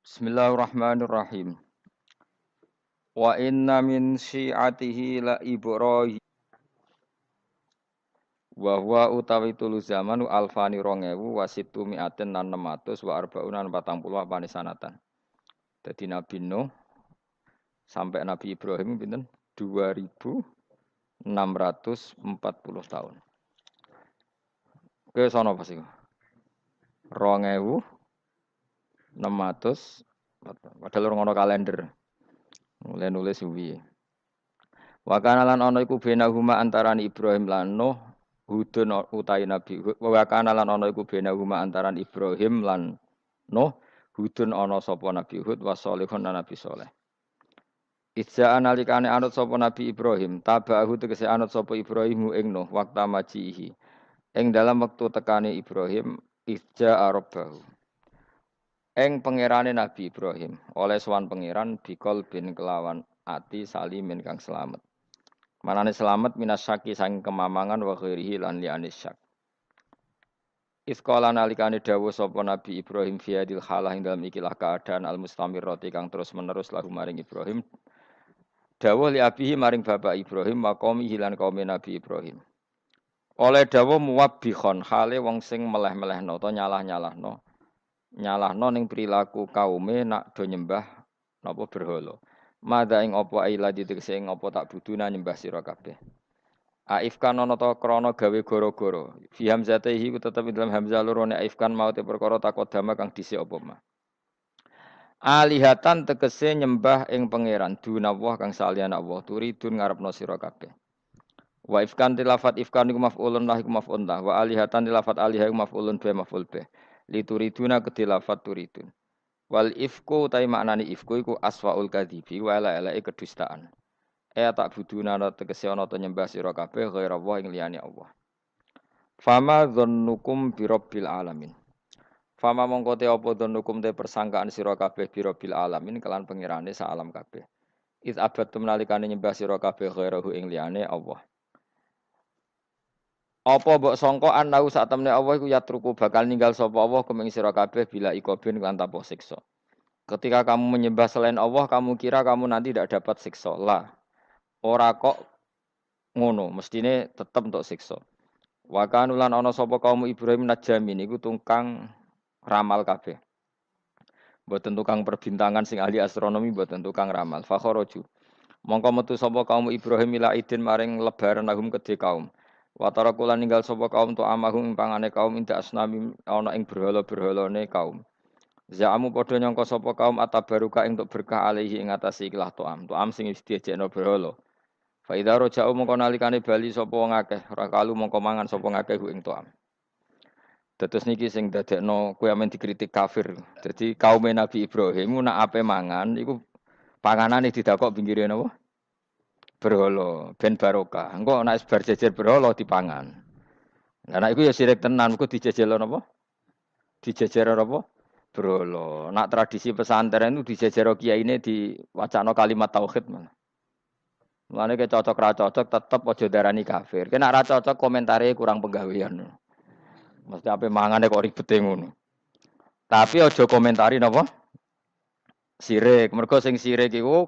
Bismillahirrahmanirrahim. Wa inna min syi'atihi la Ibrahim wa huwa utawi tulu zamanu alfani 2000 wa sittu mi'atin lan 600 wa arba'unan 40 apane sanatan. Dadi Nabi Nuh sampai Nabi Ibrahim pinten? 2640 tahun. Oke sono pas iku. 2600 padahal ora ngono kalender. Mulai nulis suwi. Wa kana lan ana iku benahuma antarane Ibrahim lan Nuh Hudun utai Nabi Hud. Wa kana lan ana iku benahuma antaran Ibrahim lan Nuh Hudun ana sapa Nabi Hud wa Shalihun lan Nabi Saleh. Idza analikane anut sapa Nabi Ibrahim, tabahu tegese anut sapa Ibrahim ing Nuh waktu majihi. Ing dalam wektu tekane Ibrahim idza arabahu. Ing pangerane Nabi Ibrahim, oleh sowan pangeran bikol bin kelawan ati salimin kang selamat. Manane selamat minas syaki saking kemamangan wa ghairihi lan liyane syak. Iskala nalikane dawuh sapa Nabi Ibrahim fi hadil halah ing dalem ikilah keadaan al mustamirrati kang terus menerus lahu maring Ibrahim. Dawuh li abihi maring bapak Ibrahim wa qaumihi lan kaum Nabi Ibrahim. Oleh dawuh muwabbikhon hale wong sing meleh-melehno utawa nyalah-nyalahno. Nyalahno ning perilaku kaume nak do nyembah napa berhala. Mada ing apa aila ditegese ing apa tak buduna nyembah sira kabeh. Aifkan ana ta krana gawe gara-gara. Fi hamzatihi ku tetep ing dalam hamzah loro nek aifkan mau te perkara takodama kang dhisik apa mah. Alihatan tegese nyembah ing pangeran dunawah kang saliyane Allah turidun ngarepno sira kabeh. Wa ifkan tilafat ifkan iku maf'ulun lah iku maf'ul lah wa alihatan tilafat alihah iku maf'ulun bi maf'ul bi. Lituriduna ketilafat turidun. Wal ifku ta maknane ifku iku aswaul kadzibi wa ala kedustaan. Tak buduna tegese ana ta nyembah sira kabeh ghaira Allah ing liyane Allah. Fama dzannukum birabbil alamin. Fama mongko te apa dzannukum te persangkaan sira kabeh birabbil alamin kelan pengirane sak alam kabeh. Iz abattum nalikane nyembah sira kabeh ghairahu ing liyane Allah. Apa mbok sangka anau sak temne Allah iku yatruku bakal ninggal sapa Allah kuming sira kabeh bila ikobin lan tanpa siksa. Ketika kamu menyembah selain Allah, kamu kira kamu nanti tidak dapat siksa. Lah, ora kok ngono, mestine tetep untuk siksa. Wa kanu lan ana sapa kaum Ibrahim najamin iku tukang ramal kabeh. Mboten tukang perbintangan sing ahli astronomi, mboten tukang ramal. Fa kharaju. Mongko metu sapa kaum Ibrahim ila idin maring lebaran nahum kedhe kaum. Wa tarakulan ninggal sapa kaum tu amahum pangane kaum inda asnami ana ing berhala-berhalane kaum. Za'amu padha nyangka sapa kaum atabaruka ing untuk berkah alaihi ing atase ikhlas to'am. To'am sing wis diejekno berhala. Fa idza raja'u mongko nalikane bali sapa wong akeh, rakalu mongko mangan sapa ngakeh ing to'am. Dados niki sing dadekno kowe amen dikritik kafir. Dadi kaum Nabi Ibrahim nak ape mangan iku panganane didakok pinggire napa? Berhala ben barokah. Engko nek bar jejer berhala dipangan. Lah nek iku ya sirik tenan, iku dijejelo napa? Dijejer apa? Berhala. Nak tradisi pesantren itu dijejero kiyaine diwacana kalimat tauhid malah. Mulane ke cocok ra cocok tetep aja darani kafir. Kena ra cocok komentare kurang penggawean. Mesti ape mangane kok ribete ngono. Tapi aja komentari napa? Sirik. Mergo sing sirik iku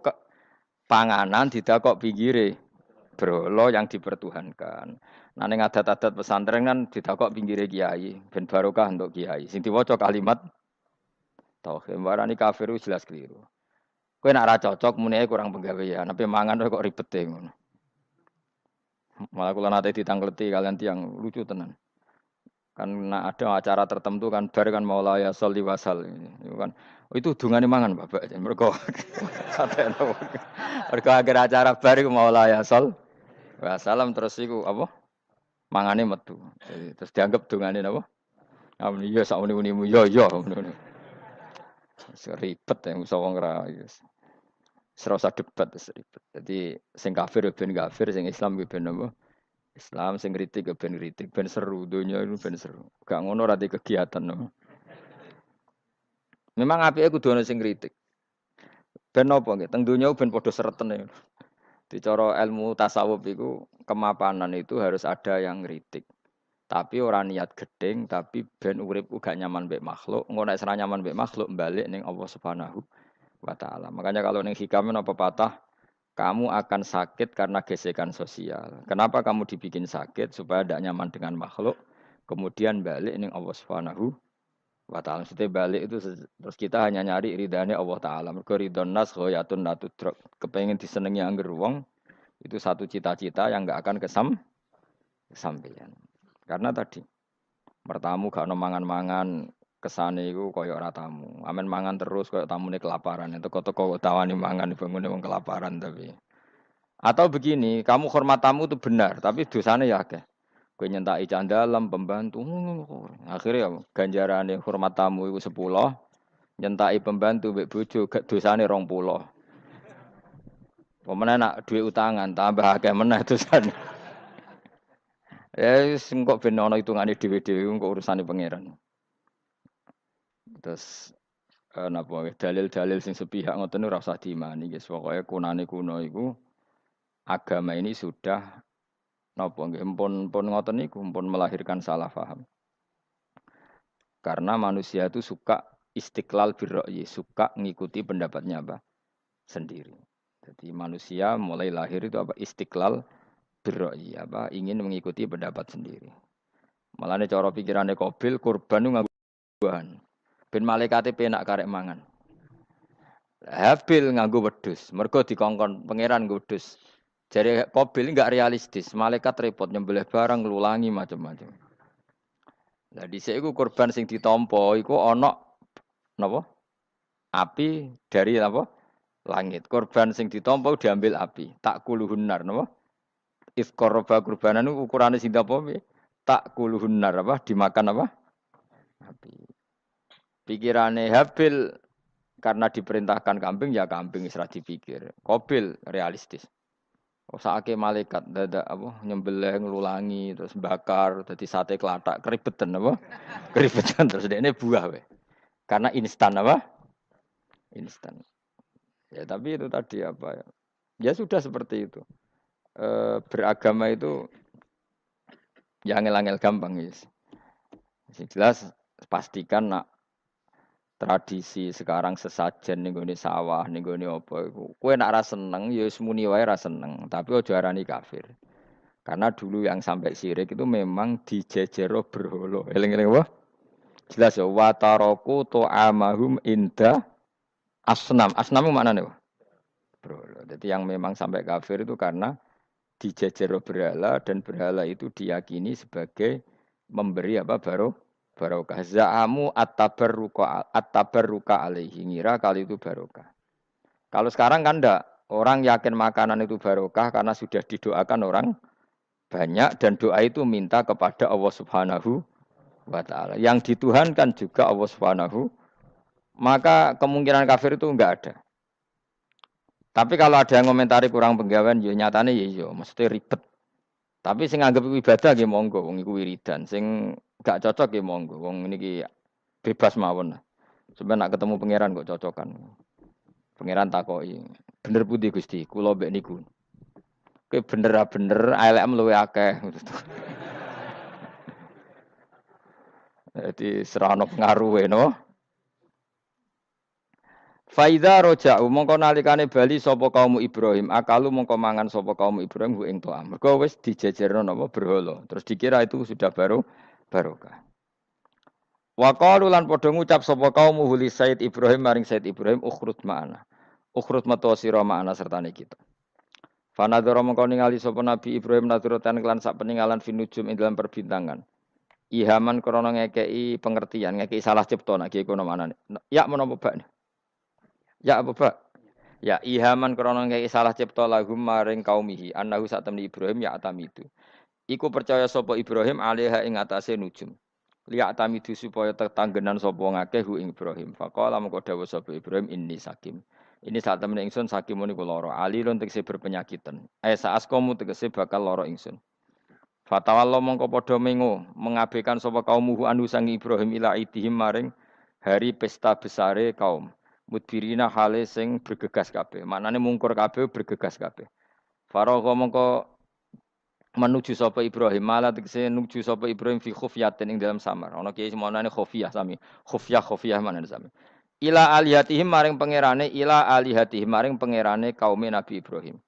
panganan didakok pinggire berhala yang dipertuhankan. Nah ning adat-adat pesantren kan didakok pinggire kiai, ben barokah untuk kiai. Sing diwaca kalimat tauhid. Warani kafir jelas keliru. Kowe nek ora cocok muni kurang penggawean, tapi mangan kok ribete ngono. Malah kula nate ditangleti kalian tiang lucu tenan. Kan ada acara tertentu kan bar kan maulaya sholli wasal itu kan oh, itu dungane mangan Bapak mergo katene mergo akhir acara bar iku maulaya shol wasalam terus iku apa mangane metu jadi, terus dianggap dungane napa amun iya sak muni-munimu yo ngono ribet ya musa wong ra serasa debat ribet jadi sing kafir ben kafir sing Islam ben napa Islam sing kritik ya ben seru donya itu ben seru. Gak ngono ora kegiatan no. Memang apike kudu ana sing kritik. Ben napa nggih teng donya ben padha sretene. Di cara ilmu tasawuf iku kemapanan itu harus ada yang kritik. Tapi ora niat gedeng, tapi ben uripku gak nyaman mbek makhluk. Engko nek ora nyaman mbek makhluk balik ning Allah Subhanahu wa taala. Makanya kalau ning hikam apa patah, kamu akan sakit karena gesekan sosial. Kenapa kamu dibikin sakit supaya tidak nyaman dengan makhluk? Kemudian balik ning Allah Subhanahu wa taala. Maksudnya balik itu terus kita hanya nyari ridhanya Allah taala. Mergo ridhon nas ghayatun natudrak. Kepengen disenengi angger wong itu satu cita-cita yang enggak akan kesampaian. Karena tadi mertamu gak ono mangan-mangan kesane iku koyo ora tamu. Amen mangan terus koyo tamune kelaparan. Teko-teko tawani mangan bangune wong kelaparan tapi. Atau begini, kamu hormat tamu itu benar, tapi dosane ya akeh. Kowe nyentak cah dalem pembantu. Akhirnya ganjarane hormat tamu iku 10, nyentaki pembantu mbek bojo gak dosane 20. Pemene nak duwe utangan tambah akeh meneh dosane. Ya wis engko ben ana hitungane dhewe-dhewe engko urusane pangeran. Terus napa dalil-dalil sing sepihak ngoten ora usah diimani guys. Pokoke kunane kuno iku agama ini sudah napa nggih pun ngoten niku pun melahirkan salah paham. Karena manusia itu suka istiqlal birra'yi, suka ngikuti pendapatnya apa? Sendiri. Jadi manusia mulai lahir itu apa? Istiqlal birra'yi, apa? Ingin mengikuti pendapat sendiri. Malahnya cara pikirannya Qabil, kurban itu nganggo buahan. Ben malaikate penak karek mangan. Habil nganggo wedhus, mergo dikongkon pangeran nggo wedhus. Jadi Qabil enggak realistis, malaikat repot nyembelih barang nglulangi macam-macam. Lah dhisik iku kurban sing ditampa iku ana napa? Api dari apa? Langit. Kurban sing ditampa diambil api. Tak kuluhunnar napa? If qaraba kurbanan ukurane sing apa piye? Tak kuluhunnar apa? Dimakan apa? Api. Pikirane Habil karena diperintahkan kambing ya kambing wis ra dipikir. Qabil realistis. Sakake malaikat dadak apa nyembelih nglulangi terus bakar dadi sate klathak keribetan apa? Keribetan terus dekne buah we. Karena instan apa? Instan. Ya tapi itu tadi apa ya? Ya sudah seperti itu. Beragama itu ya angel-angel gampang guys. Jelas pastikan nak tradisi sekarang sesajen ning gone sawah ning gone apa iku. Kowe nak ra seneng ya wis muni wae ra seneng, tapi aja arani kafir. Karena dulu yang sampai syirik itu memang dijejero berhala. Eling-eling apa? Jelas ya wa taraku tu'amahum inda asnam. Asnam itu maknane apa? Berhala. Jadi yang memang sampai kafir itu karena dijejero berhala dan berhala itu diyakini sebagai memberi apa barokah. Za'amu at-tabarruka alaihi ngira kali itu barokah. Kalau sekarang kan enggak, orang yakin makanan itu barokah karena sudah didoakan orang banyak dan doa itu minta kepada Allah Subhanahu wa taala. Yang dituhankan juga Allah Subhanahu, maka kemungkinan kafir itu enggak ada. Tapi kalau ada yang komentari kurang penggawean ya nyatane ya iya, mesti ribet. Tapi sing anggap ibadah nggih monggo, wong iku wiridan. Sing gak cocok nggih monggo, wong niki bebas mawon. Sampeyan nak ketemu pangeran kok cocokan. Pangeran takoki, "Bener pundi Gusti? Kula mbek niku." Kowe bener elekmu luwe akeh. Jadi serana pengaruhe no. Faida roja'u mongko nalikane bali sapa kaum Ibrahim, akalu mongko mangan sapa kaum Ibrahim ku ing to'am. Mergo wis dijejerno napa berhala. Terus dikira itu sudah barokah. Wa qalu lan padha ngucap sapa kaum huli Said Ibrahim maring Said Ibrahim ukhrut ma'ana. Ukhrut metu sira ma'ana sertane kita. Fanadzara mongko ningali sapa Nabi Ibrahim naduratan kelan sak peninggalan finujum ing dalam perbintangan. Ihaman krana ngekeki pengertian, ngekeki salah cipta nek kono manane. Ya menapa bak? Ya apa bak? Ya ihaman krana ngekeki salah cipta lahum maring kaumihi. Annahu sak temni Ibrahim ya atamidu. Iku percaya sapa Ibrahim alaiha ing atase nujum. Liya atamidu supaya tetanggenan sapa ngakeh hu ing Ibrahim. Faqala mengko dawuh sapa Ibrahim inni sakim. Ini saat temen ingsun sakimun iku lara. Alilun tegese berpenyakitan. Saas kamu tegese bakal lara ingsun. Fatawallah mongko padha mengo mengabaikan sapa kaumuhu anu sang Ibrahim ila idihim maring hari pesta besare kaum. Mudbirina hale sing bergegas kabeh. Maknane mungkur kabeh bergegas kabeh. Faragha mongko menuju sapa Ibrahim malah tegese nuju sapa Ibrahim fi khufyatin ing dalam samar ana kiai semonane khufyah sami khufyah mana sami ila alihatihim maring pangerane ila alihatihim maring pangerane kaum Nabi Ibrahim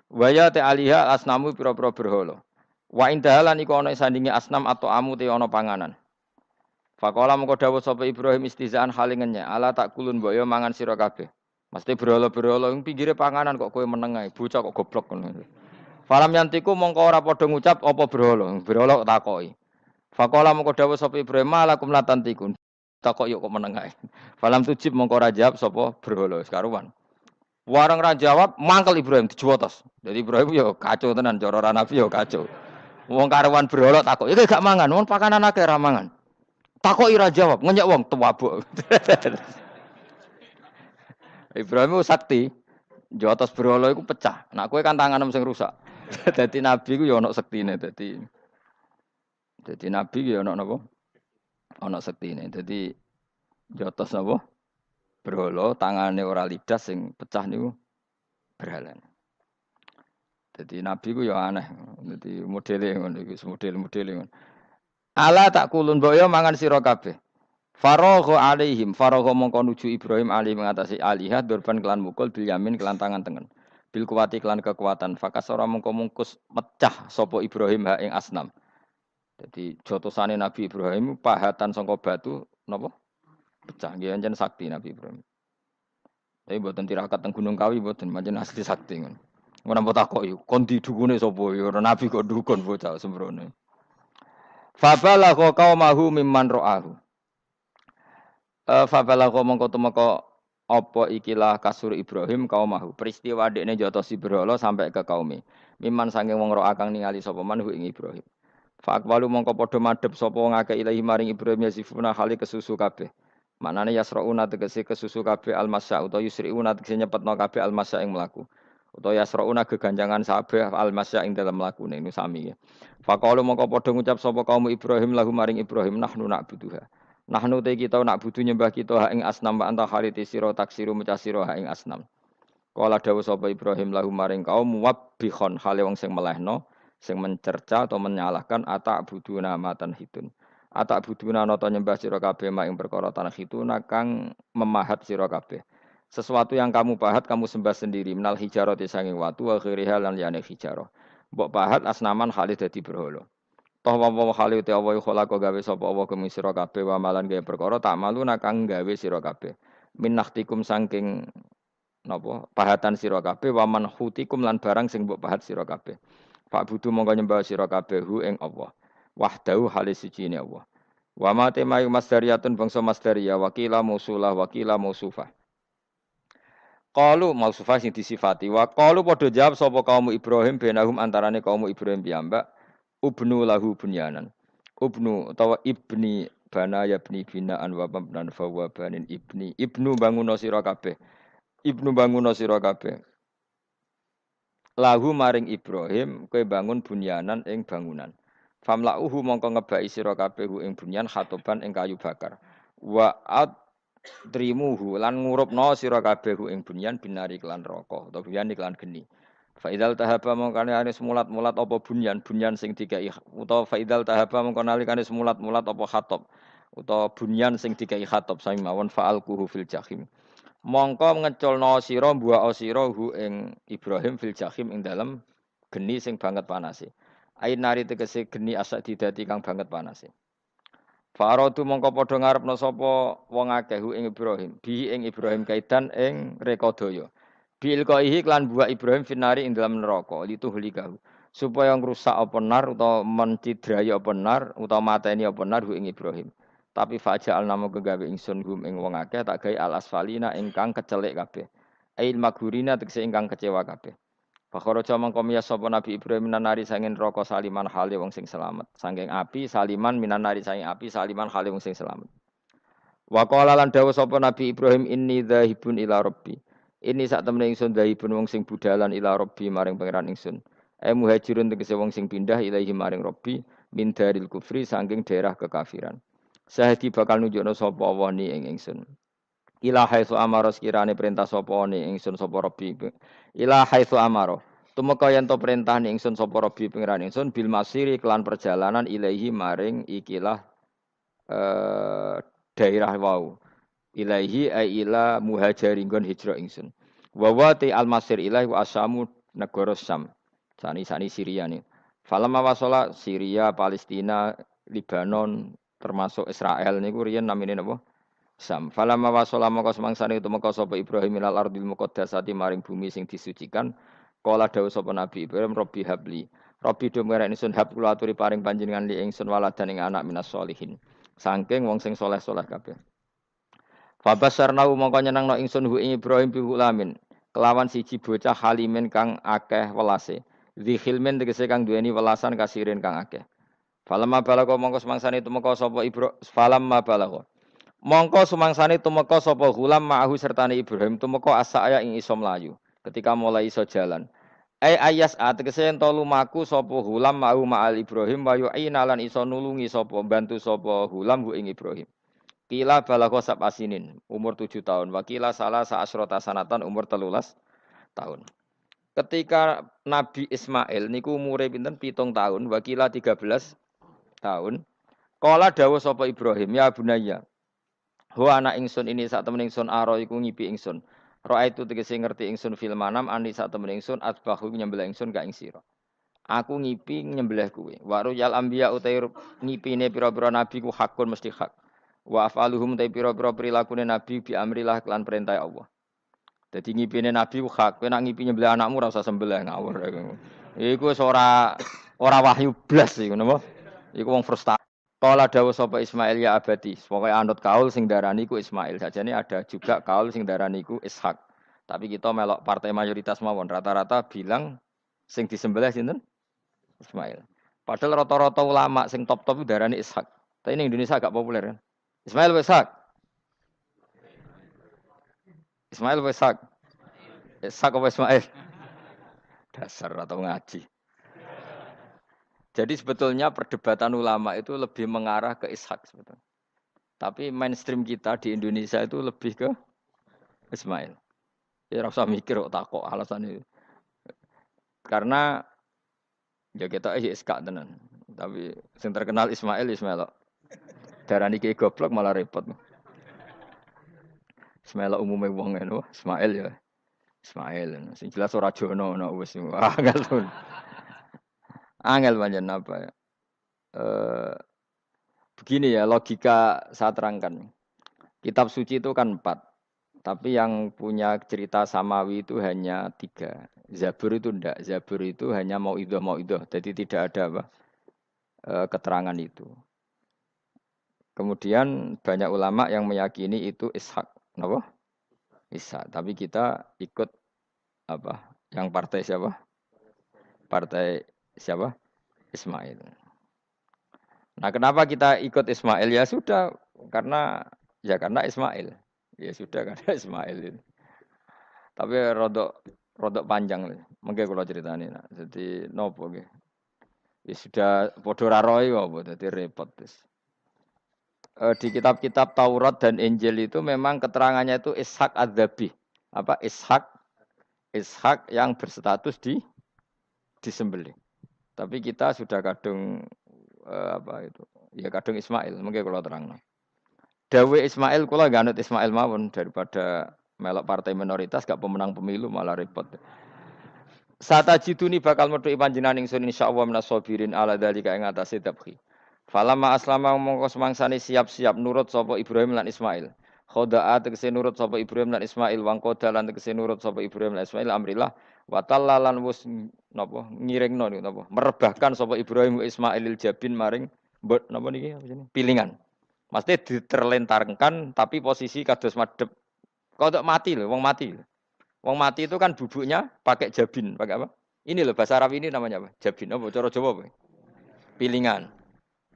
waya te aliha asnamu pira-pira berhala wa indahalan iku ana sandinge asnam atau amu te ana panganan faqala mengko dawuh sapa Ibrahim istizaan halingennya ala tak kulun mbok yo mangan sira kabeh mesti berhala-berhala ing pinggire panganan kok kowe meneng ae bocah kok goblok ngono. Falam yantiku mongko ora padha ngucap apa berhala. Berhala kok takoki. Faqala mongko dawuh sapa Ibrahim malakum latantikun. Takok yo kok meneng ae. Falam tujib mongko ora jawab sapa berhala sekaruan. Warang ra jawab mangkel Ibrahim dijuwotos. Jadi Ibrahim yo kacau tenan cara ora nabi yo kacau. Wong karuan berhala takok, "Iki gak mangan, wong pakanan akeh ra mangan." Takoki ra jawab, ngenyek wong tuwabuk. Ibrahim sakti. Jotos berhala iku pecah. Nak kowe kan tanganmu sing rusak. Dadi nabi ku ya ana sektine dadi nabi ku ya ana napa? Ana sektine. Dadi jotos napa? Berhala tangane ora lidas sing pecah niku berhalan. Dadi nabi ku ya aneh. Dadi modele ngono iku model-modele ngono. Ala tak kulun boyo mangan sira kabeh. Faragha alaihim faragha mongko nuju Ibrahim ali mengatasi alihat durban kelan mukul bil yamin kelan tangan tengen. Bil kuwati kelan kekuatan fakasara mongko mungkus mecah sapa Ibrahim ha ing asnam. Jadi jotosane Nabi Ibrahim pahatan sangka batu napa? Pecah nggih ancen sakti Nabi Ibrahim. Tapi mboten tirakat teng Gunung Kawi mboten pancen asli sakti ngono. Ora mbok takoki kon didukune sapa ya ora nabi kok dukun bocah sembrono. Fabalagha qaumahu mimman ra'ahu. Fabalagha mongko tumeka apa ikilah kasur Ibrahim kaumahu. Peristiwa dekne jotosi berhala sampai ke kaume. Miman saking wong ro akang ningali sapa man ing Ibrahim. Fa aqwalu mongko padha madhep sapa wong akeh ilahi maring Ibrahim yasifuna hali kesusu kabeh. Manane yasrauna tegese kesusu kabeh almasya utawa yusriuna tegese nyepetno kabeh almasya ing mlaku. Utawa yasrauna geganjangan sabeh almasya ing dalam mlakune niku sami. Fa qalu mongko padha ngucap sapa kaum Ibrahim lahu maring Ibrahim nahnu na'buduha. Nahnu te kita nak butuh nyembah kita ha ing asnam wa anta khaliti sira taksiru mecah sira ha ing asnam. Kala dawuh sapa Ibrahim lahu maring kaum wabbihon hale wong sing melehno, sing mencerca atau menyalahkan atak buduna matan hitun. Atak buduna nata nyembah sira kabeh mak ing perkara tanah hituna kang memahat sira kabeh. Sesuatu yang kamu pahat kamu sembah sendiri minal hijarati sanging watu wa ghairiha lan liyane hijarah. Mbok pahat asnaman hale dadi berhala. Toh wa khali te Allah kholaqo gawe sapa Allah kemi sira kabeh wa malan gawe perkara tak malu nakang gawe sira kabeh. Minahtikum saking napa pahatan sira kabeh wa manhutikum lan barang sing mbok pahat sira kabeh. Pak budu mongko nyembah sira kabeh hu ing Allah. Wahdahu halis siji ne Allah. Wa ma temayu masdariyatun bangsa masdariyah wakila musulah wakila musufah. Qalu mausufah sing disifati wa qalu padha jawab sapa kaum Ibrahim benahum antarane kaum Ibrahim piyambak ubnu lahu bunyanan. Ubnu utawa ibni bana ya bni binaan wa mabnan fa wa banin ibni. Ibnu banguno sira kabeh. Ibnu banguno sira kabeh. Lahu maring Ibrahim kowe bangun bunyanan ing bangunan. Famlauhu mongko ngebaki sira kabeh ing bunyan khatoban ing kayu bakar. Wa adrimuhu lan ngurupno sira kabeh ing bunyan binari kelan roko utawa bunyan iklan geni. Faidal tahaba mongkane ane mulat-mulat apa bunyan sing dikai utawa faidal tahaba mongkone alikane mulat-mulat apa khatop utawa bunyan sing dikai khatop sami mawon fa'alquhu fil jahim. Mongko ngeculno sira mbuak sira hu ing Ibrahim fil jahim ing dalem geni sing banget panase. Ain nari tegese geni asak didati kang banget panase. Faradu mongko padha ngarepno sapa wong akeh hu ing Ibrahim, bi ing Ibrahim kaidan ing rekodaya. Bil qaihi klan buah Ibrahim finari ing dalam neraka lituhlikahu supaya ngrusak apa nar utawa mencidrai apa nar utawa mateni apa nar hu ing Ibrahim. Tapi faja'al namo kegawe ingsun hum ing wong akeh tak gawe al asfalina ingkang kecelek kabeh. Ail magurina tegese ingkang kecewa kabeh. Fakharaja mangko miyas sapa Nabi Ibrahim minanari sanging neraka saliman hale wong sing selamat. Sanging api saliman minanari sanging api saliman hale wong sing selamat. Wa qala lan dawuh sapa Nabi Ibrahim inni dzahibun ila rabbi. Ini sak temene ingsun dhahibun wong sing budalan ila rabbi maring pangeran ingsun. Muhajirun tegese wong sing pindah ilahi maring rabbi min daril kufri saking daerah kekafiran. Sahadi bakal nunjukno sapa Allah ni ing ingsun. Ila haitsu amara sekirane perintah sapa ni ingsun sapa rabbi. Ila haitsu amara. Tumeka yen to perintah ingsun sapa Rabbi pangeran ingsun bil masiri kelan perjalanan ilaihi maring ikilah eh, daerah wau. Ilaihi ai ila muhajirin gon hijrah ingsun. Wa wa ti al masir ilaihi wa asamu negara Syam. Sani Syria nih. Falamma wasala Syria, Palestina, Libanon termasuk Israel niku riyen namine napa? Sam. Falamma wasala maka semangsane tumeka sapa Ibrahim ilal ardil muqaddasati maring bumi sing disucikan. Kala dawuh sapa Nabi Ibrahim Robbi habli. Robbi do ngerek ingsun hab kula aturi paring panjenengan li ingsun waladan ing anak minas solihin. Saking wong sing soleh-soleh kabeh. Fabasarnau mongko nyenengno ingsun hu ing Ibrahim bi ulamin. Kelawan siji bocah halimin kang akeh welase. Dzi khilmin tegese kang duweni welasan kasirin kang akeh. Falamma balaga mongko semangsane tumeka sapa Ibrahim falamma balaga. Mongko sumangsane tumeka sapa gulam ma'ahu sertane Ibrahim tumeka asaya ing iso mlayu. Ketika mulai iso jalan. Ayas tegese ento lumaku sapa gulam ma'ahu ma'al Ibrahim wa yu'ina lan iso nulungi sapa bantu sapa gulam hu ing Ibrahim. Kila balagha sab'asinin, umur 7 tahun. Wakila salah sa'asrota sanatan, umur 13 tahun. Ketika Nabi Ismail niku umure pinten 7 tahun, wakila 13 tahun. Kala dawuh sapa Ibrahim, ya bunayya. Ho anak ingsun ini sak temen ingsun aro iku ngipi ingsun. Roa itu tegese ngerti ingsun fil manam ani sak temen ingsun atbahu nyembelih ingsun ka ing sira. Aku ngipi nyembelih kuwe. Wa ruyal anbiya utai ngipine pira-pira nabi ku hakun mesti hak. Wa afaluhum ta pira-pira prilakune nabi bi amrillah kelan perintah Allah. Dadi ngipine nabi ku hak. Kowe nak ngipi nyembelih anakmu ora usah sembelih ngawur. Iku wis ora wahyu blas iku napa? Iku wong frustasi. Kala dawuh sapa Ismail ya abadi, pokoke anut kaul sing darani ku Ismail. Sajane ada juga kaul sing darani ku Ishak. Tapi kita melok partai mayoritas mawon rata-rata bilang sing disembelih sinten? Ismail. Padahal rata-rata ulama sing top-top darani Ishak. Tapi ini Indonesia agak populer kan. Ismail apa Ishak? Ismail apa Ishak? Ishak apa Ismail? Dasar atau ngaji. Jadi sebetulnya perdebatan ulama itu lebih mengarah ke Ishak sebetulnya. Tapi mainstream kita di Indonesia itu lebih ke Ismail. Ya rasa mikir kok takok alasan itu. Karena ya kita Ishak tenan. Tapi yang terkenal Ismail. Darani ki goblok malah repot. Ismail umumnya wong ngono, Ismail ya. Ismail. Sing jelas ora jono ono wis angel pun. Angel pancen apa ya. Begini ya logika saya terangkan. Kitab suci itu kan 4. Tapi yang punya cerita samawi itu hanya 3. Zabur itu ndak. Zabur itu hanya mau idoh. Jadi tidak ada apa keterangan itu. Kemudian banyak ulama yang meyakini itu Ishak. Kenapa? Ishak. Tapi kita ikut apa? Yang partai siapa? Partai siapa? Ismail. Nah, kenapa kita ikut Ismail? Ya sudah, karena Ismail. Ya sudah karena Ismail itu. Tapi rodok panjang nih. Mungkin kalau ceritanya. Nah. Jadi nopo nggih. Ya sudah padha ra roe apa dadi repot terus. Di kitab-kitab Taurat dan Injil itu memang keterangannya itu Ishak Adzabih. Apa Ishak yang berstatus disembelih. Tapi kita sudah kadung apa itu? Ya kadung Ismail, mungkin kalau terang. Dawe Ismail kula gak anut Ismail mawon daripada melok partai minoritas gak pemenang pemilu malah repot. Satajiduni bakal metuki panjenengan ingsun insyaallah minas sabirin ala dzalika ing atase tabkhi. Falamma aslama mongko semangsane siap-siap nurut sapa Ibrahim lan Ismail. Khoda'a tegese nurut sapa Ibrahim lan Ismail wangkoda lan tegese nurut sapa Ibrahim lan Ismail amrillah wa tallalan wis napa ngiringno niku napa merebahkan sapa Ibrahim Ismailil jabin maring mbot napa niki apa jenenge pilingan. Maksudnya diterlentarkan tapi posisi kados madhep. Kodok mati loh, wong mati. Wong mati itu kan bubuknya pakai jabin, pakai apa? Ini loh bahasa Arab ini namanya apa? Jabin apa? Cara Jawa apa? Pilingan.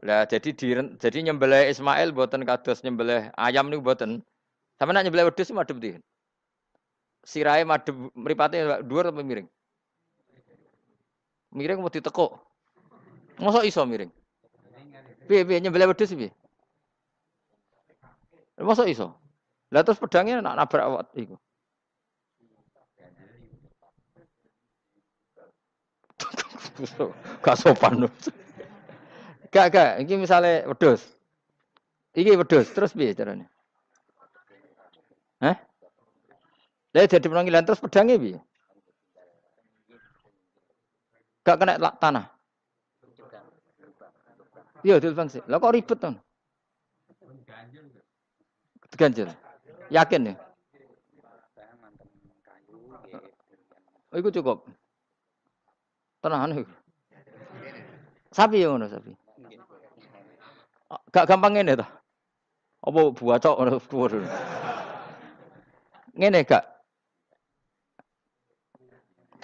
Lah jadi nyembelih Ismail mboten kados nyembelih ayam niku mboten. Sampe nak nyembelih wedhus madhep ndi? Sirahe madhep mripate dhuwur apa miring? Miring mau ditekuk. Mosok iso miring? Piye nyembelih wedhus piye? Mosok iso? Lah terus pedangnya nak nabrak awak iku. Gak sopan. Gak, iki misale wedhus. Iki wedhus, terus piye carane? Hah? Lah jadi panggilan terus pedange piye? Gak kena tanah. Iya, dilfang sih. Lah kok ribet to? Ganjel. Yakin ya? Oh, iku cukup. Tenanan iku. Sapi ya ngono sapi. Gak gampang ngene to. Apa buacok ngono dhuwur. Ngene gak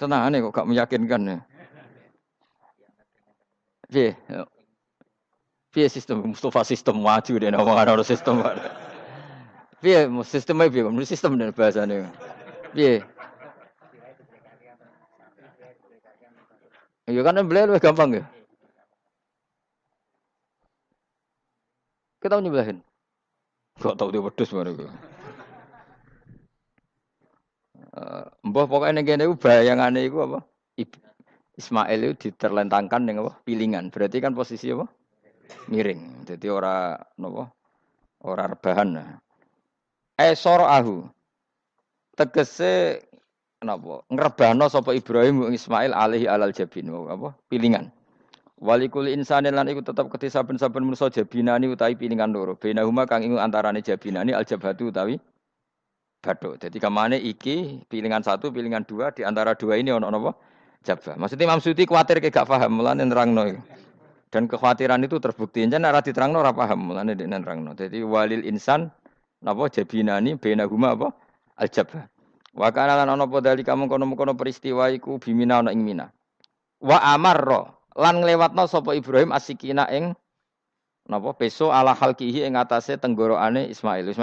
tenangane kok gak meyakinkan ya. Piye? Piye sistem Mustafa sistem maju deh ngomong ana sistem. Piye sistemnya piye? Menurut sistem dan bahasane. Piye? Ya kan nyembelih lebih gampang ya. Kita tahu nyembelihin. Gak tahu dia wedhus ngono iku. Mbah pokoke ning kene iku bayangane iku apa? Ismail itu diterlentangkan dengan apa? Pilingan. Berarti kan posisi apa? Miring. Jadi ora napa? Ora rebahan. Soroahu. Tegese napa? Ngrebano sapa Ibrahim Ismail alaihi alal jabin. Apa? Pilingan. Walikul insanin lan iku tetep keti saben-saben manusa jabinani utawi pilingan loro. Bainahuma kang ing antarane jabinani aljabhatu utawi bathuk. Jadi kamane iki pilingan satu, pilingan dua di antara dua ini ono napa? Jabah. Maksudnya Imam Suyuti kuwatir gak paham mulane nerangno iku. Dan kekhawatiran itu terbukti. Jan ora diterangno ora paham mulane nek nerangno. Jadi walil insan napa jabinani bainahuma apa? Aljabah. Wa kana lan ana apa dalika mengkono-mengkono peristiwa iku bimina ana ing Mina. Wa amarra lan nglewatno sapa Ibrahim asikina ing napa peso ala halqihi ing atase tenggorokane Ismail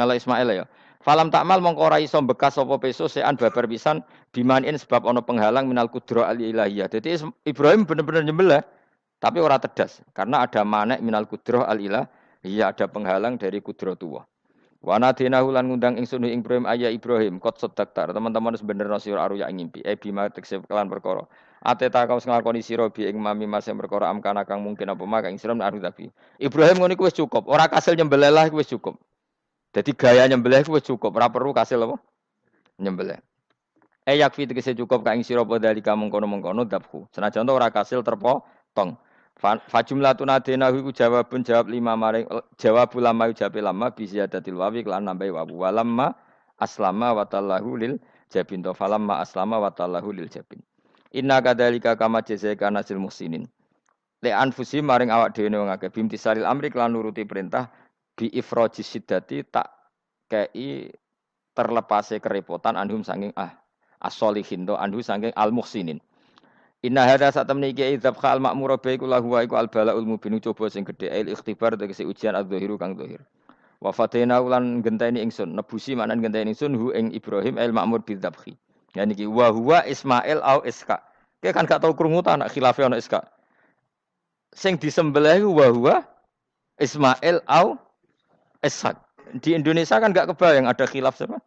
ya. Falam takmal mongko ora iso bekas sapa peso sean babar pisan bimanin sebab ana penghalang minal kudra al ilahiyah. Dadi Ibrahim bener-bener nyembelih tapi ora tedas karena ada manek minal kudra al ilahiyah, ada penghalang dari kudratullah. Wa nadinahu lan ngundang ingsun ing Ibrahim ayya Ibrahim qad saddaqta. Teman-teman sebenarnya sira aruya ing ngimpi. Bima tekse kelan perkara. Ateta kau nglakoni sira bi ing mami mas perkara amkana kang mungkin apa mak ing sira aru tapi. Ibrahim ngono iku wis cukup. Ora kasil nyembelih lah iku wis cukup. Dadi gaya nyembelih iku wis cukup. Ora perlu kasil apa? Nyembelih. Yakfi tegese cukup ka ing sira padha dalika mengkono-mengkono dabhu. Senajan ora kasil terpotong. Fajumlatun adenahu iku jawab lima maring jawab ulama jawab lama bi ziyadatil wawi lan nambahi wawu walamma aslama wa tallahu lil jabin to falamma aslama wa tallahu lil jabin inna kadzalika kama jazaika nasil muhsinin li anfusi maring awak dhewe wong akeh bimtisalil amri lan nuruti perintah bi ifrajis siddati tak kei terlepase kerepotan anhum saking as-solihin to anhu saking al muhsinin. Inna hadza satamni iki idzab khal ma'mur ba iku lahu wa iku al balaul mubin coba sing gedhe il ikhtibar tegese ujian adzahiru kang zahir. Wa fatena ulan genteni ingsun nebusi manan genteni ingsun hu ing Ibrahim el ma'mur bidzabhi. Ya niki wa huwa Ismail au Iska. Ki kan gak tau krungu ta anak khilafe ana Iska. Sing disembelih wa huwa Ismail au Ishak. Di Indonesia kan gak kebayang ada khilaf siapa?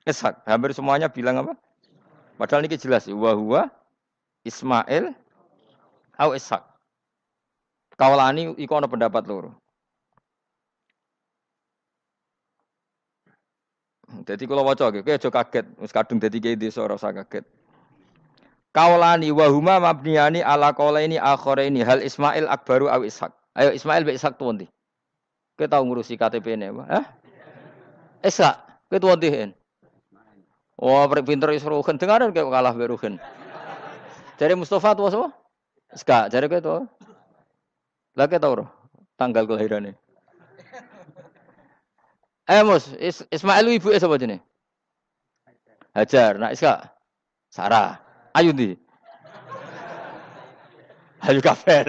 Ishak. Hampir semuanya bilang apa? Padahal niki jelas wa huwa Ismail au Ishak. Kaulani iku ana pendapat loro. Dadi kula waca iki, kowe aja kaget, wis kadung dadi kiai desa ora usah kaget. Kaulani wa huma mabniyani ala qaulaini akharaini hal Ismail akbaru au Ishak. Ayo Ismail be Ishak tuwa ndi? Kowe tau ngurusi KTP-ne apa? Hah? Ishak, kowe tuwa ndi? Oh, pinter wis ruhen dengaran kowe kalah be ruhen. Jare Mustafa tuwa sapa? Ska, jare kowe tuwa. Lah kowe tau ora tanggal kelahirane? Mus, Ismail ibu sapa jenenge? Hajar. Nak Iska? Sarah. Ayu ndi? Ayu kabeh.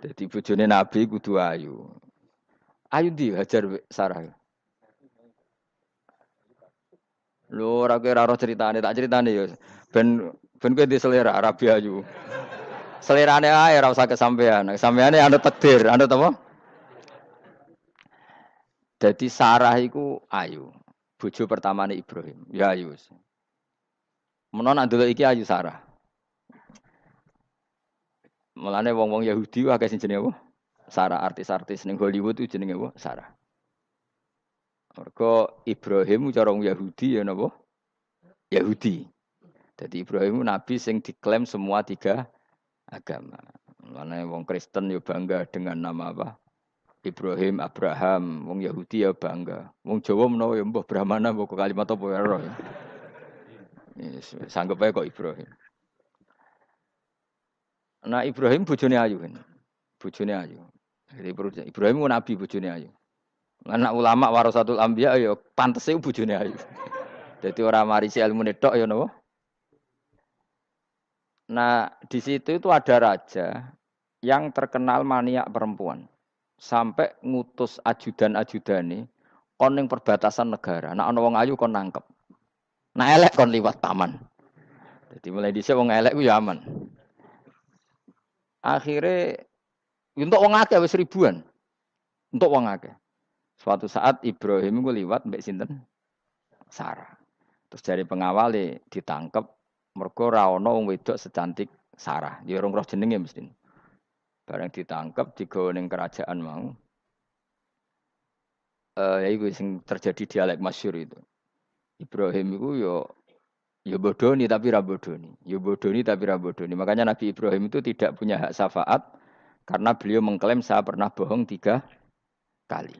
Dadi bojone Nabi kudu ayu. Ayu ndi Hajar Sarah? Lho ora kowe ora ro critane, tak critane ya. Ben kowe di selera Arabi ayu. Selerane ae ora usah kesampean. Sampeane anut takdir, anut apa? Jadi Sarah iku ayu. Bojo pertamane Ibrahim. Ya ayu. Menawa nak delok iki ayu Sarah. Mulane wong-wong Yahudi akeh sing jenenge apa? Sarah, artis-artis ning Hollywood itu jenenge apa? Sarah. Mergo Ibrahim cara wong Yahudi ya napa? Yahudi. Jadi Ibrahim nabi sing diklaim semua tiga agama. Mulane wong Kristen ya bangga dengan nama apa? Ibrahim, Abraham, wong Yahudi ya bangga. Wong Jawa menawa ya mbah Brahmana mbah kalimat apa ya ora. Yes, sanggep ae kok Ibrahim. Nah Ibrahim bojone ayu kan. Bojone ayu. Jadi Ibrahim ku nabi bojone ayu. Anak ulama warasatul anbiya ya pantese bojone ayu. Dadi ora marisi ilmu tok ya napa? Nah, di situ itu ada raja yang terkenal maniak perempuan. Sampai ngutus ajudan-ajudane kon ning perbatasan negara. Nek ana wong ayu kon nangkep. Nek elek kon liwat taman. Jadi mulai dhisik wong elek ku ya aman. Akhirnya untuk wong akeh wis ribuan. Untuk wong akeh. Suatu saat Ibrahim ku liwat mbek sinten? Sarah. Terus dari pengawale ditangkep mergo ora ana wong wedok secantik Sarah. Ya ora roh jenenge mesti. Bareng ditangkep digawa ning kerajaan mau. Ya iku sing terjadi dialek masyhur itu. Ibrahim iku ya bodoni tapi ra bodoni. Ya bodoni tapi ra bodoni. Makanya Nabi Ibrahim itu tidak punya hak syafaat karena beliau mengklaim saya pernah bohong 3 kali.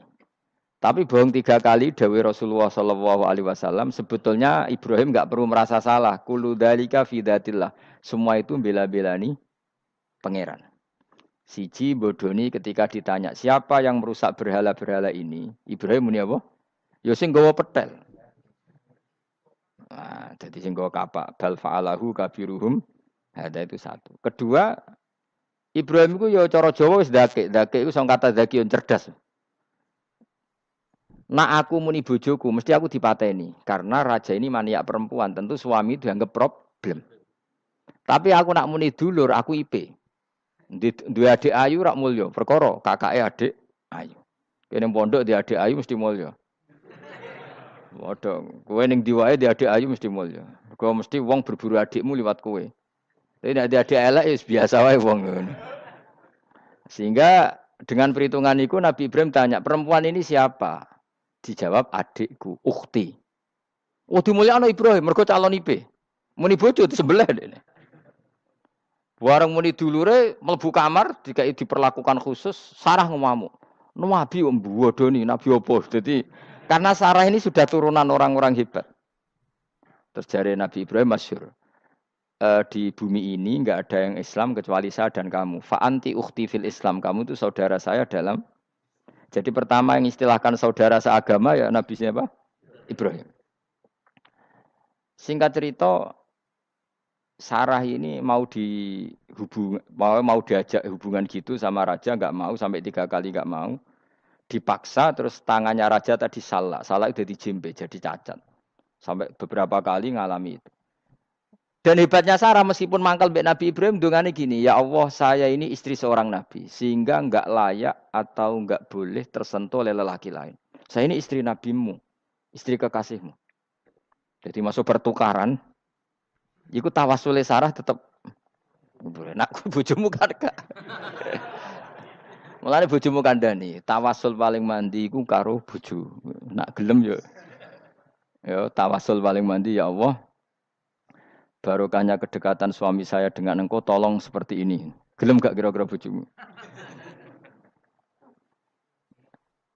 Tapi bohong 3 kali dawuh Rasulullah sallallahu alaihi wasallam sebetulnya Ibrahim enggak perlu merasa salah. Kullu dzalika fi dzatillah. Semua itu bela-belani pangeran. Siji bodoni ketika ditanya siapa yang merusak berhala-berhala ini, Ibrahim muni apa? Ya sing nggawa petel. Nah, jadi sing nggawa kapak bal fa'alahu kabiruhum. Ada itu satu. Kedua, Ibrahim itu ya cara Jawa wis dakek. Dakek itu sing kata zakiun cerdas. Nah aku muni bojoku, mesti aku dipateni karena raja ini maniak perempuan, tentu suami dianggap problem. Tapi aku nak muni dulur, aku IP. Dua adik ayu rak mulya, perkara kakake adik ayu. Kene pondok di adik ayu mesti mulya. Waduh, kowe ning diwae di adik ayu mesti mulya. Kowe mesti wong berburu adikmu liwat kowe. Tapi nek di adik elek wis biasa wae wong ngono. Sehingga dengan perhitungan itu Nabi Ibrahim tanya, perempuan ini siapa? Dijawab adikku, ukhti. Oh dimulyakno Ibrahim, mergo calon IP. Muni bojo disembelah dene. Warang muni dulure mlebu kamar dikai diperlakukan khusus, Sarah ngamuk. Nabi mbodoni, nabi apa? Jadi karena Sarah ini sudah turunan orang-orang hebat. Terus jare Nabi Ibrahim masyhur. Di bumi ini enggak ada yang Islam kecuali saya dan kamu. Fa anti ukhti fil Islam. Kamu itu saudara saya dalam. Jadi pertama yang istilahkan saudara seagama ya Nabi siapa? Ibrahim. Singkat cerita Sarah ini mau diajak hubungan gitu sama raja enggak mau sampai 3 kali enggak mau. Dipaksa terus tangannya raja tadi salah itu dijembe jadi cacat. Sampai beberapa kali ngalami itu. Dan hebatnya Sarah meskipun mangkal mbek Nabi Ibrahim dongane gini, ya Allah saya ini istri seorang nabi sehingga enggak layak atau enggak boleh tersentuh oleh lelaki lain. Saya ini istri nabimu, istri kekasihmu. Jadi masuk pertukaran. Iku tawasule Sarah tetap boleh nak bojomu kan gak. Mulane bojomu kandhani, tawasul paling mandi iku karo bojo. Nak gelem yo. Ya tawasul paling mandi ya Allah. Barokahnya kedekatan suami saya dengan engkau tolong seperti ini. Gelem gak kira-kira bojomu?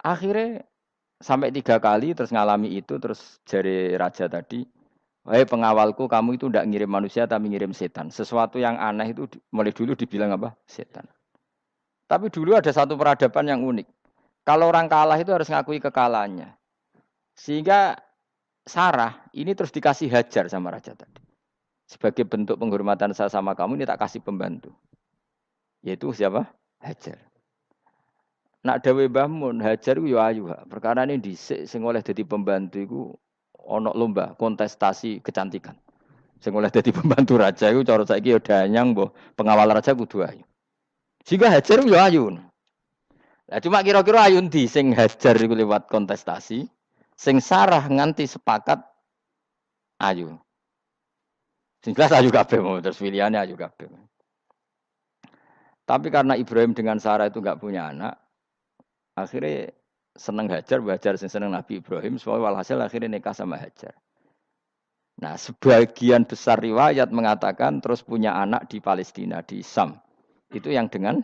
Akhirnya sampai 3 kali terus ngalami itu terus jari raja tadi, wahai pengawalku kamu itu tidak ngirim manusia tapi ngirim setan. Sesuatu yang aneh itu mulai dulu dibilang apa? Setan. Tapi dulu ada satu peradaban yang unik. Kalau orang kalah itu harus ngakui kekalahannya. Sehingga Sarah ini terus dikasih hajar sama raja tadi. Sebagai bentuk penghormatan saya sama kamu ini tak kasih pembantu. Yaitu siapa? Hajar. Nak dawe Mbah Mun, Hajar ku yo ayu. Perkara ini dhisik sing oleh dadi pembantu iku ana lomba kontestasi kecantikan. Sing oleh dadi pembantu raja iku cara saiki yo danyang mbah pengawal raja kudu ayu. Sehingga Hajar yo ayu. Lah cuma kira-kira ayu ndi sing Hajar iku lewat kontestasi, sing Sarah nganti sepakat ayu. Sing jelas ayu kabeh mau terus pilihannya ayu kabeh. Tapi karena Ibrahim dengan Sarah itu enggak punya anak, akhirnya seneng Hajar, Hajar sing seneng Nabi Ibrahim, soalnya walhasil akhirnya nikah sama Hajar. Nah, sebagian besar riwayat mengatakan terus punya anak di Palestina, di Sam. Itu yang dengan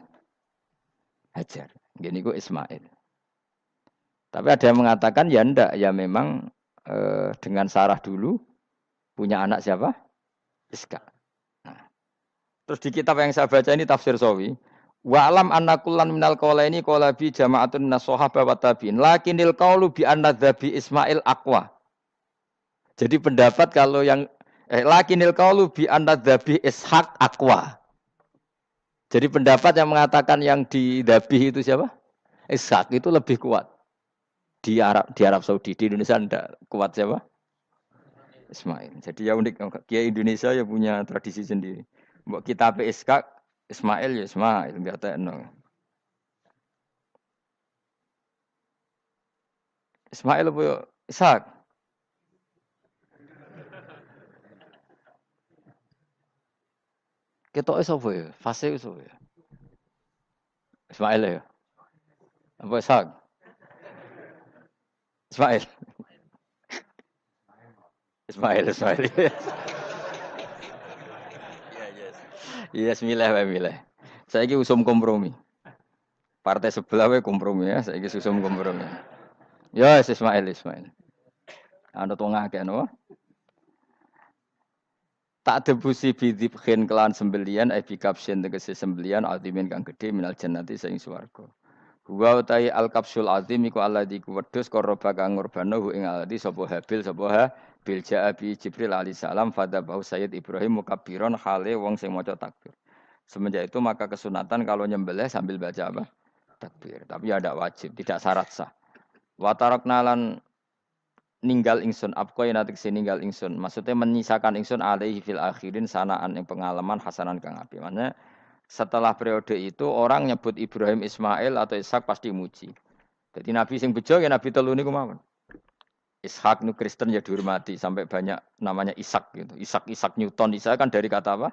Hajar. Gini gue Ismail. Tapi ada yang mengatakan ya ndak, ya memang dengan Sarah dulu punya anak siapa? Iska. Nah, terus di kitab yang saya baca ini tafsir Sawi. Wa alam anna kullan minal qawlaini qala bi jama'atun minas sahaba wa tabi'in. Lakinil qawlu bi anna dzabi Ismail aqwa. Jadi pendapat kalau yang lakinil qawlu bi anna dzabi Ishaq aqwa. Jadi pendapat yang mengatakan yang didabih itu siapa? Ishaq itu lebih kuat. Di Arab Saudi, di Indonesia enggak kuat siapa? Ismail. Jadi ya unik, Kiai Indonesia ya punya tradisi sendiri. Mbok kitab Ishaq, Ismail ya Ismail, enggak tekno. Ismail apa ya? Ishaq. Ketoke sapa ya? Fase sapa ya? Ismail ya. Apa Ishaq? Ismail. Ismail. Iya, yes, milih wae milih. Saiki usum kompromi. Partai sebelah wae kompromi ya, saiki usum kompromi. Ya, Ismail. Ana tengah akeh no. Tak debusi bidzibhin kelan sembelian ebi kapsin tegese sembelian altimin kang gedhe minal jannati saing swarga. Wa utai al kapsul azim iku alladzi kuwedhus korba kang ngurbano ing alladzi sapa habil sapa bil jaa bi Jibril alaihi salam fadzabahu Sayyid Ibrahim mukabbiron hale wong sing maca takbir. Semenjak itu maka kesunatan kalau nyembelih sambil baca apa? Takbir. Tapi ya tidak wajib, tidak syarat sah. Wa tarakna lan ninggal ingsun apkoy natik ninggal ingsun. Maksudnya menyisakan ingsun alaihi fil akhirin sanaan yang pengalaman hasanan kang api. Maksudnya setelah periode itu orang nyebut Ibrahim Ismail atau Ishak pasti muji. Jadi Nabi sing bejo ya Nabi telu niku mawon. Ishak nu Kristen ya dihormati sampai banyak namanya Ishak gitu. Ishak Newton Ishak kan dari kata apa?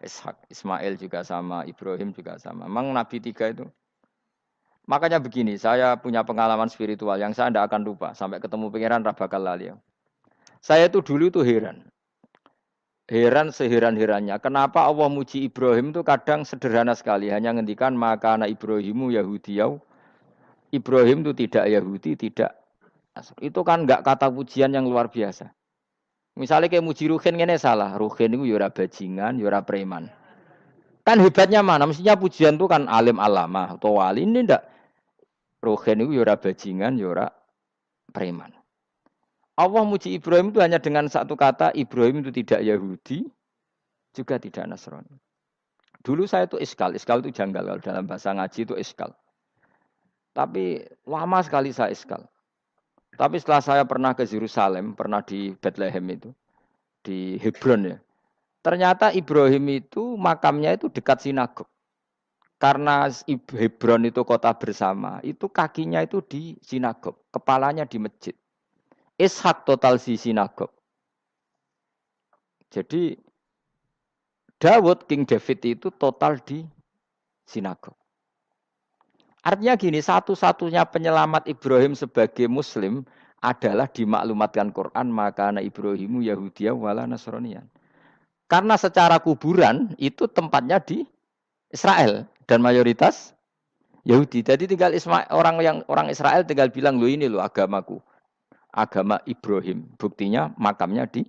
Ishak. Ismail juga sama, Ibrahim juga sama. Memang Nabi tiga itu. Makanya begini, saya punya pengalaman spiritual yang saya tidak akan lupa. Sampai ketemu pangeran Rabakal Lali. Saya itu dulu itu heran. Heran seheran-herannya. Kenapa Allah muji Ibrahim itu kadang sederhana sekali. Hanya ngendikan maka anak Ibrahimu Yahudiyau. Ibrahim itu tidak Yahudi, tidak. Itu kan enggak kata pujian yang luar biasa. Misalnya kayak muji Ruhin ini salah. Ruhin itu yura bajingan, yura preman. Kan hebatnya mana? Mestinya pujian itu kan alim alama atau wali. Ini enggak. Ruhin itu yura bajingan, yura preman. Allah muji Ibrahim itu hanya dengan satu kata, Ibrahim itu tidak Yahudi, juga tidak Nasrani. Dulu saya itu iskal itu janggal. Kalau dalam bahasa ngaji itu iskal. Tapi lama sekali saya iskal. Tapi setelah saya pernah ke Yerusalem, pernah di Bethlehem itu, di Hebron ya. Ternyata Ibrahim itu makamnya itu dekat sinagog. Karena Hebron itu kota bersama, itu kakinya itu di sinagog, kepalanya di masjid. Ishak total di sinagog. Jadi King David itu total di sinagog. Artinya gini, satu-satunya penyelamat Ibrahim sebagai Muslim adalah dimaklumatkan Quran, maka anak Ibrahimu Yahudiyah wala Nasraniyan. Karena secara kuburan itu tempatnya di Israel dan mayoritas Yahudi. Jadi tinggal orang Israel tinggal bilang lo ini lo agamaku, agama Ibrahim. Buktinya makamnya di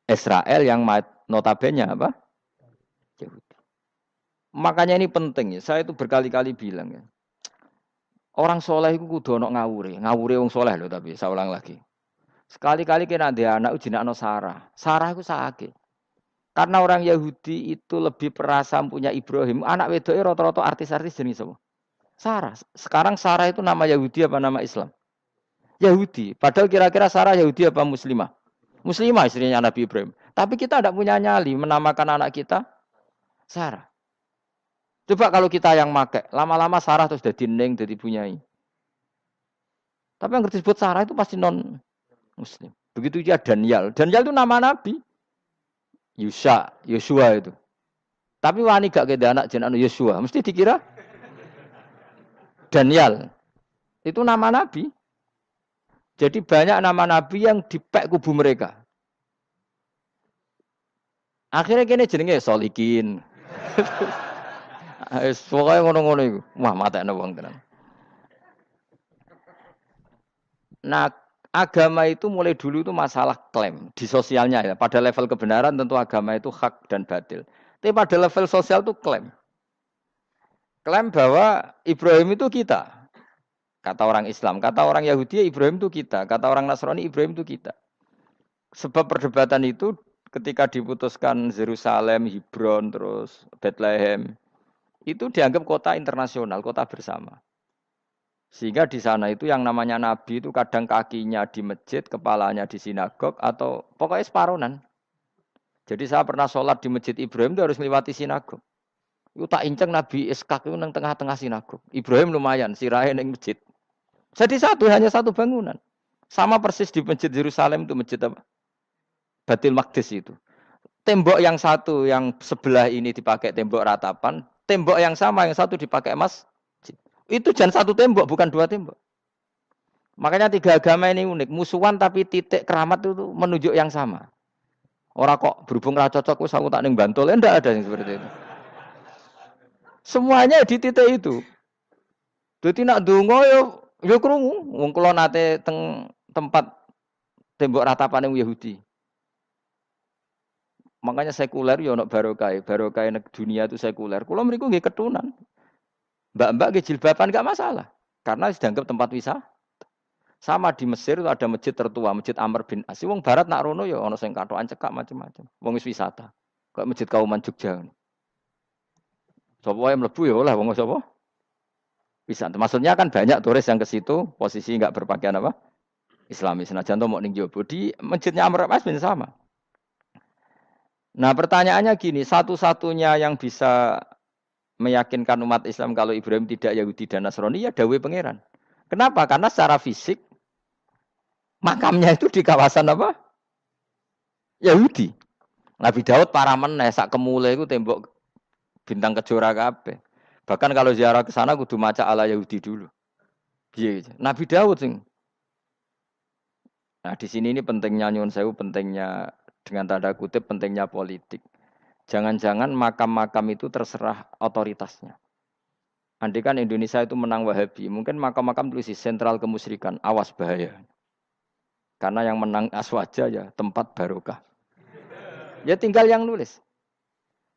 Israel yang notabene apa? Yahudi. Makanya ini penting ya. Saya itu berkali-kali bilang ya. Orang soleh itu kudu ono ngawure wong soleh loh tapi saya ulang lagi. Sekali-kali kena dia anak ujinakno Sarah. Sarah itu sakit. Karena orang Yahudi itu lebih perasa punya Ibrahim. Anak wedoknya rata-rata artis-artis jenis apa? Sarah. Sekarang Sarah itu nama Yahudi apa nama Islam? Yahudi. Padahal kira-kira Sarah Yahudi apa Muslimah? Muslimah istrinya Nabi Ibrahim. Tapi kita tidak punya nyali menamakan anak kita Sarah. Coba kalau kita yang make, lama-lama Sarah terus jadi neng, jadi punyai. Tapi yang disebut Sarah itu pasti non Muslim. Begitu juga Daniel. Daniel itu nama Nabi. Yosua itu. Tapi wani gak keda anak jenenge Yosua, mesti dikira Daniel. Itu nama nabi. Jadi banyak nama nabi yang dipek kubu mereka. Akhirnya kene jenenge Solikin. Pokoke ngono-ngono iku. Wah, matekno wong tenan. Nah, agama itu mulai dulu itu masalah klaim di sosialnya ya. Pada level kebenaran tentu agama itu hak dan batil. Tapi pada level sosial itu klaim. Klaim bahwa Ibrahim itu kita. Kata orang Islam, kata orang Yahudi Ibrahim itu kita, kata orang Nasrani Ibrahim itu kita. Sebab perdebatan itu ketika diputuskan Yerusalem, Hebron, terus Bethlehem, itu dianggap kota internasional, kota bersama. Sehingga di sana itu yang namanya Nabi itu kadang kakinya di masjid, kepalanya di sinagog, atau pokoknya separonan. Jadi saya pernah sholat di masjid Ibrahim itu harus melewati sinagog. Itu tak inceng Nabi Ishak itu nang tengah-tengah sinagog. Ibrahim lumayan, sirahe ning masjid. Jadi hanya satu bangunan. Sama persis di masjid Yerusalem itu masjid apa? Baitul Maqdis itu. Tembok yang satu yang sebelah ini dipakai tembok ratapan, tembok yang sama yang satu dipakai emas. Itu jangan satu tembok, bukan dua tembok. Makanya tiga agama ini unik. Musuhan tapi titik keramat itu menunjuk yang sama. Orang kok berhubung ra cocok wis aku tak ning Bantul, enggak ada yang seperti itu. Semuanya di titik itu. Dadi nak ndonga yo krungu. Wong kula nate teng tempat tembok ratapane Yahudi. Makanya sekuler yo ono barokah. Barokah dunia itu sekuler. Kula mriku nggih ketunan. Mbak-mbak nggih jilbaban enggak masalah. Karena dianggap tempat wisata. Sama di Mesir itu ada masjid tertua, Masjid Amr bin As. Wong barat nak rono ya ana sing katokan cekak macam-macam. Wong wis wisata. Kayak Masjid Kauman Jogja. Sapa wae mlebu ya oleh wong sapa? Wisata. Maksudnya kan banyak turis yang ke situ posisi enggak berpakaian apa? Islami. Senajan to mok ning jowo di Masjidnya Amr bin As bin sama. Nah, pertanyaannya gini, satu-satunya yang bisa meyakinkan umat Islam kalau Ibrahim tidak Yahudi dan Nasrani ya dawuh pangeran. Kenapa? Karena secara fisik makamnya itu di kawasan apa? Yahudi. Nabi Daud para meneh sak kemule iku tembok bintang kejora kabeh. Bahkan kalau ziarah ke sana kudu maca ala Yahudi dulu. Piye? Nabi Daud sing. Nah, di sini ini pentingnya nyuwun sewu, pentingnya dengan tanda kutip pentingnya politik. Jangan-jangan makam-makam itu terserah otoritasnya. Andai kan Indonesia itu menang Wahabi, mungkin makam-makam tulis sentral kemusyrikan, awas bahaya. Karena yang menang Aswaja ya tempat barokah. Ya tinggal yang nulis.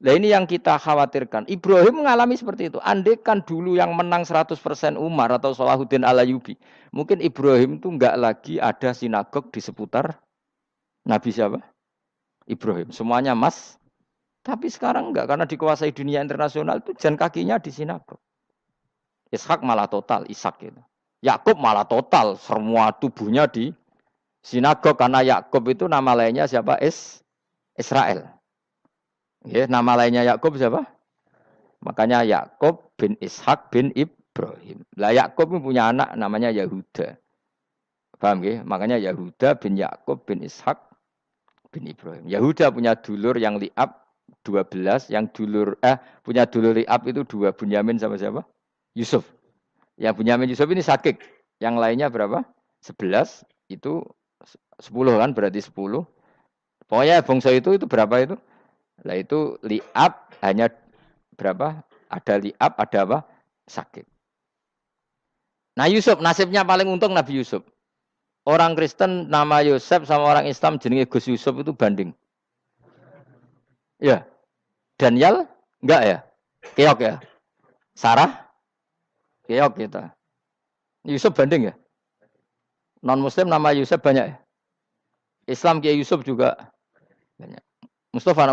Nah ini yang kita khawatirkan. Ibrahim mengalami seperti itu. Andai kan dulu yang menang 100% Umar atau Salahuddin Al-Ayyubi, mungkin Ibrahim itu enggak lagi ada sinagog di seputar Nabi siapa? Ibrahim. Semuanya mas. Tapi sekarang enggak, karena dikuasai dunia internasional itu jalan kakinya di sinagog. Ishak malah total, Ishak itu. Yakub malah total, semua tubuhnya di sinagog karena Yakub itu nama lainnya siapa? Israel. Ya, nama lainnya Yakub siapa? Makanya Yakub bin Ishak bin Ibrahim. Lah Yakub punya anak namanya Yahuda. Paham ya? Makanya Yahuda bin Yakub bin Ishak bin Ibrahim. Yahuda punya dulur yang li'ab 12, yang dulur punya dulur li'ab itu 2, Bunyamin sama siapa? Yusuf. Yang Bunyamin Yusuf ini sakit. Yang lainnya berapa? 11, itu 10 kan, berarti 10. Pokoknya bangsa itu berapa itu? Lah itu li'ab hanya berapa? Ada li'ab, ada apa? Sakit. Nah Yusuf, nasibnya paling untung Nabi Yusuf. Orang Kristen nama Yusuf sama orang Islam jenenge Gus Yusuf itu banding. Ya. Daniel? Enggak ya? Keok ya? Sarah? Keok kita. Yusuf banding ya? Non-Muslim nama Yusuf banyak ya? Islam Kiai Yusuf juga banyak. Mustafa.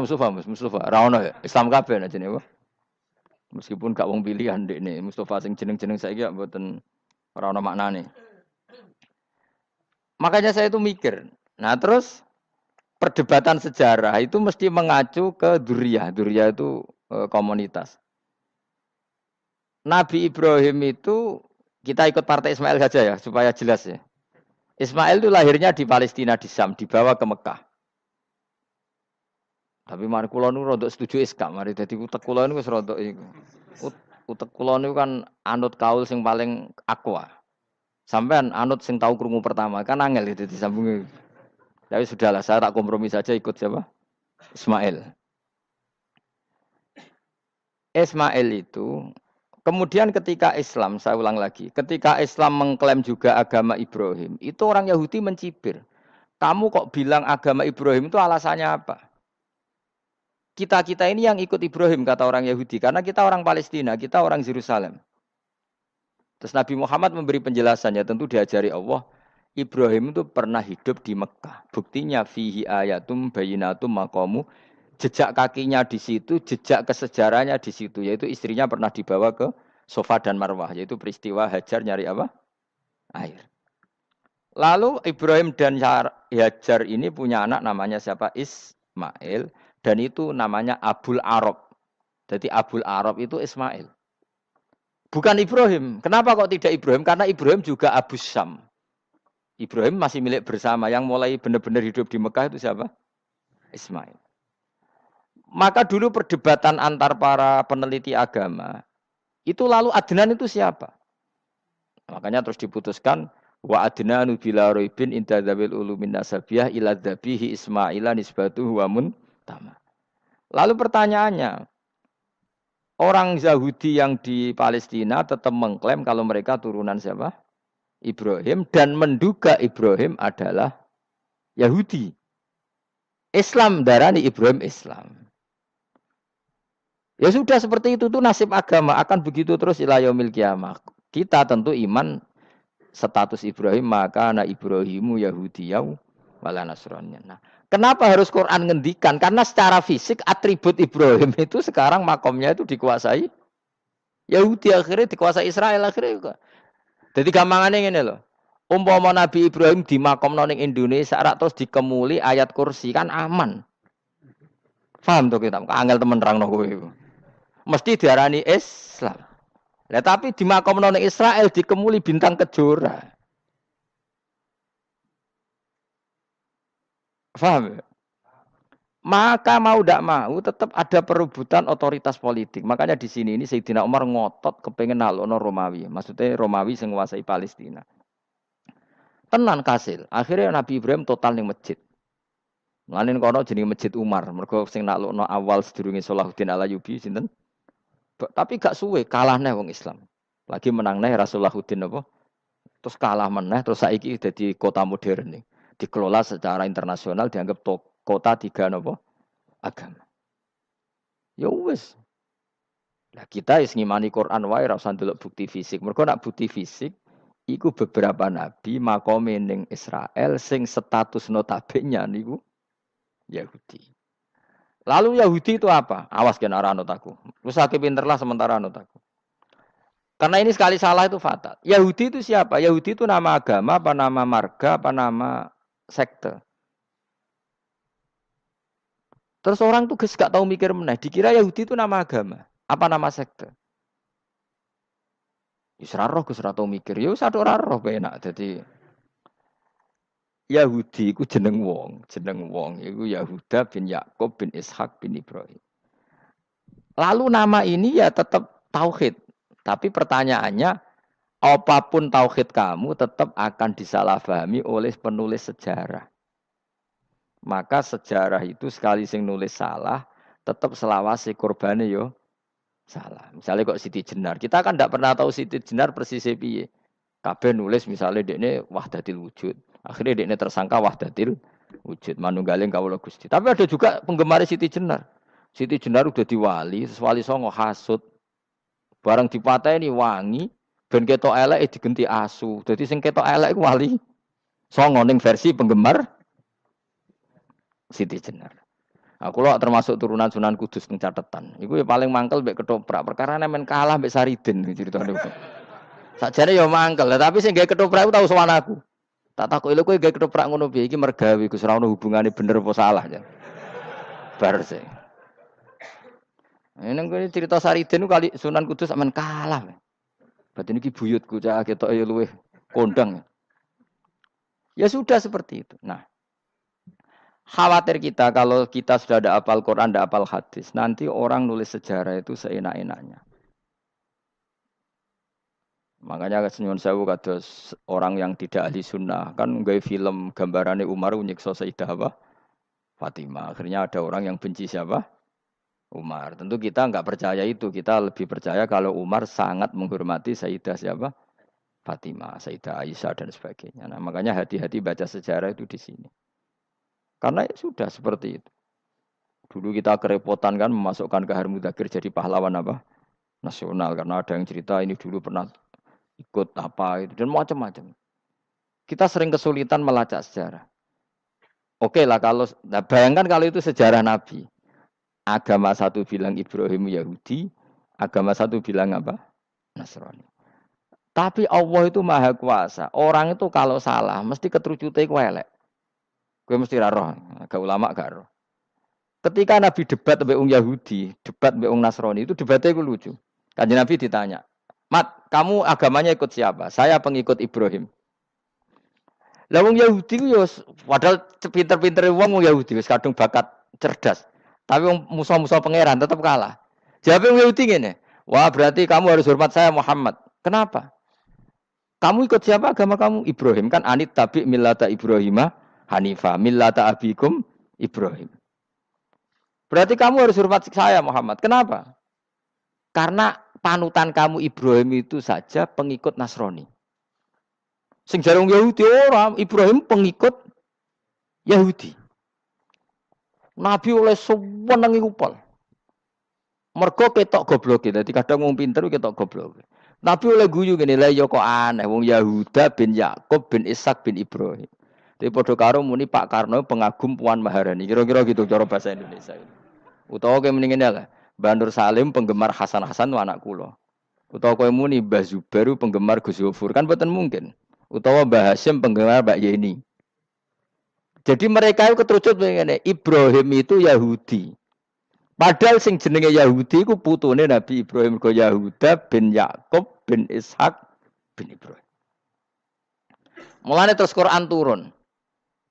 Raono ya? Islam kabeh aja nih. Meskipun gak wong pilihan dek nih. Mustafa sing jeneng-jeneng saya gak mboten ora ono maknane. Makanya saya itu mikir. Nah terus perdebatan sejarah itu mesti mengacu ke duriyah. Duriyah itu komunitas. Nabi Ibrahim itu kita ikut partai Ismail saja ya supaya jelas ya. Ismail itu lahirnya di Palestina di Syam, dibawa ke Mekah. Tapi mari kula niku rada setuju iskak mari dadi utek kula niku wis rada iku. Utek kula niku kan anut kaul sing paling aqua. Sampean anut sing tahu krungu pertama kan angel itu disambungi. Tapi sudahlah saya tak kompromi saja ikut siapa? Ismail. Ismail itu kemudian ketika Islam, saya ulang lagi, ketika Islam mengklaim juga agama Ibrahim, itu orang Yahudi mencibir. Kamu kok bilang agama Ibrahim itu alasannya apa? Kita-kita ini yang ikut Ibrahim, kata orang Yahudi. Karena kita orang Palestina, kita orang Yerusalem. Terus Nabi Muhammad memberi penjelasannya, tentu diajari Allah. Ibrahim itu pernah hidup di Mekah. Buktinya fihi ayatum bayinatum maqamu. Jejak kakinya di situ, jejak kesejarahnya di situ. Yaitu istrinya pernah dibawa ke Sofa dan Marwah. Yaitu peristiwa Hajar nyari apa? Air. Lalu Ibrahim dan Hajar ini punya anak namanya siapa? Ismail. Dan itu namanya Abul Arab. Jadi Abul Arab itu Ismail. Bukan Ibrahim. Kenapa kok tidak Ibrahim? Karena Ibrahim juga Abu Syam. Ibrahim masih milik bersama. Yang mulai benar-benar hidup di Mekah itu siapa? Ismail. Maka dulu perdebatan antar para peneliti agama. Itu lalu Adnan itu siapa? Makanya terus diputuskan. Wa adnanu bila roibin inda dzawil ulumin nasabiyah ila dzabihi Ismaila nisbatuhu wa muntama. Lalu pertanyaannya, orang Yahudi yang di Palestina tetap mengklaim kalau mereka turunan siapa? Ibrahim dan menduga Ibrahim adalah Yahudi. Islam darani Ibrahim Islam. Ya sudah seperti itu tuh nasib agama akan begitu terus ila yaumil qiyamah. Kita tentu iman status Ibrahim maka anak Ibrahimu Yahudiyau wala Nasraniyah. Nah, kenapa harus Quran ngendikan? Karena secara fisik atribut Ibrahim itu sekarang makomnya itu dikuasai Yahudi, akhirnya dikuasai Israel akhirnya juga. Jadi gampangannya ini loh. Umpama Nabi Ibrahim di makom ning Indonesia terus dikemuli ayat kursi kan aman. Paham tuh kita? Angel temen nerangno kowe iku. Mesti diarani Islam. Nah, tapi di makom ning Israel dikemuli bintang kejora. Paham ya? Maka mau tidak mau tetap ada perebutan otoritas politik. Makanya di sini ini Sayyidina Umar ngotot kepengen nalono Romawi. Maksudnya Romawi yang menguasai Palestina. Tenan kasil. Akhirnya Nabi Ibrahim total ning masjid. Ngene kono jenenge Masjid Umar. Mergo sing naklukno awal sedurunge Salahuddin Alayubi sinten? Tapi gak suwe kalah neh wong Islam. Lagi menang neh Rasulullahuddin apa? Terus kalah meneh terus saiki dadi kota modern nih. Dikelola secara internasional dianggap kota tiga napa? Agama. Ya wis. Lah kita is ngimani Quran wae ora usah ndelok bukti fisik. Mergo nak bukti fisik iku beberapa nabi makome ning Israel sing status notabene niku Yahudi. Lalu Yahudi itu apa? Awas kena anut aku. Rusake pinterlah sementara anut aku. Karena ini sekali salah itu fatal. Yahudi itu siapa? Yahudi itu nama agama, apa nama marga, apa nama sekte. Terus orang tuh gak tahu mikir meneh. Dikira Yahudi itu nama agama, apa nama sekte. Isra roh Gus ora tau mikir. Ya wis ora roh penak. Dadi Yahudi iku jeneng wong iku Yahuda bin Yakub bin Ishak bin Ibrahim. Lalu nama ini ya tetap tauhid. Tapi pertanyaannya, apapun tauhid kamu tetap akan disalahpahami oleh penulis sejarah. Maka sejarah itu sekali sing nulis salah, tetap selawase korbane yo salah. Misalnya kok Siti Jenar, kita kan tidak pernah tahu Siti Jenar persisnya piye. Kabeh nulis misalnya dekne wahdatil wujud. Akhirnya dekne tersangka wahdatil wujud manunggaling kawula Gusti. Tapi ada juga penggemar Siti Jenar. Siti Jenar udah diwali, wali songo hasud. Barang dipateni wangi, ben ketok elek digenti asu. Dadi sing ketok elek iku wali songo ning versi penggemar Siti Jenar. Aku lo termasuk turunan Sunan Kudus ning catetan. Iku ya paling mangkel mbek ketoprak. Perkara men kalah mbek Saridin ceritane. Sakjane ya mangkel, tapi sing gawe ketoprak iku tau sowan aku. Tak takoki lho kowe gawe ketoprak ngono piye iki mergawe Gus ora ono hubungane bener apa salah ya. Bar sih. Ini gue cerita Saridin kali Sunan Kudus aman kalah. Berarti ini buyutku cah ketok ya luweh kondang. Ya sudah seperti itu. Nah, Khawatir kita kalau kita sudah ada hafal Quran, ada hafal hadis, nanti orang nulis sejarah itu seenak-enaknya. Makanya senyum sewu kados orang yang tidak ahli sunnah kan nggak film gambarannya Umar nyiksa Sayyidah apa? Fatimah. Akhirnya ada orang yang benci siapa? Umar. Tentu kita nggak percaya itu. Kita lebih percaya kalau Umar sangat menghormati Sayyidah siapa? Fatimah, Sayyidah Aisyah dan sebagainya. Nah, makanya hati-hati baca sejarah itu di sini. Karena ya sudah seperti itu. Dulu kita kerepotan kan memasukkan Kahar Mudzakkir jadi pahlawan apa? Nasional karena ada yang cerita ini dulu pernah ikut apa itu dan macam-macam. Kita sering kesulitan melacak sejarah. Oke lah kalau nah bayangkan kalau itu sejarah Nabi. Agama satu bilang Ibrahim Yahudi, agama satu bilang apa? Nasrani. Tapi Allah itu maha kuasa. Orang itu kalau salah mesti keterucute ku elek. Kowe mesti ra roh, agak ulama gak roh. Ketika Nabi debat mbek wong Yahudi, debat mbek wong Nasrani itu debatnya itu lucu. Kanjeng Nabi ditanya, "Mat, kamu agamanya ikut siapa?" "Saya pengikut Ibrahim." Lah wong Yahudi ku yo padahal pinter-pintere wong Yahudi wis kadung bakat cerdas. Tapi wong musuh-musuh pangeran tetap kalah. Jawab wong Yahudi ngene, "Wah, berarti kamu harus hormat saya Muhammad." "Kenapa?" "Kamu ikut siapa agama kamu?" "Ibrahim." Kan anit tabi millata Ibrahimah Hanifah, millata abikum Ibrahim. "Berarti kamu harus hormat saya Muhammad." "Kenapa?" "Karena panutan kamu Ibrahim itu saja pengikut Nasrani." Sing jarang Yahudi orang Ibrahim pengikut Yahudi. Nabi oleh sewenang upal. Mergo ketok goblok e. Dadi kadang wong pinter ketok goblok. Nabi oleh guyu ngene lha ya kok aneh wong Yahuda bin Yakub bin Ishak bin Ibrahim. Tapi padha karo muni Pak Karno pengagum Puan Maharani. Kira-kira gitu cara bahasa Indonesia. Utawa kowe muni ngene lah. Mbah Nur Salim penggemar Hasan Hasan anak kula. Utawa kowe muni Mbah Zubair penggemar Gus Yofur kan boten mungkin. Utawa Mbah Hasyim penggemar Mbak Yeni. Jadi mereka itu keterucut begini, Ibrahim itu Yahudi. Padahal sing jenenge Yahudi ku putune Nabi Ibrahim ko Yahuda bin Yakub bin Ishak bin Ibrahim. Mulane terus Quran turun.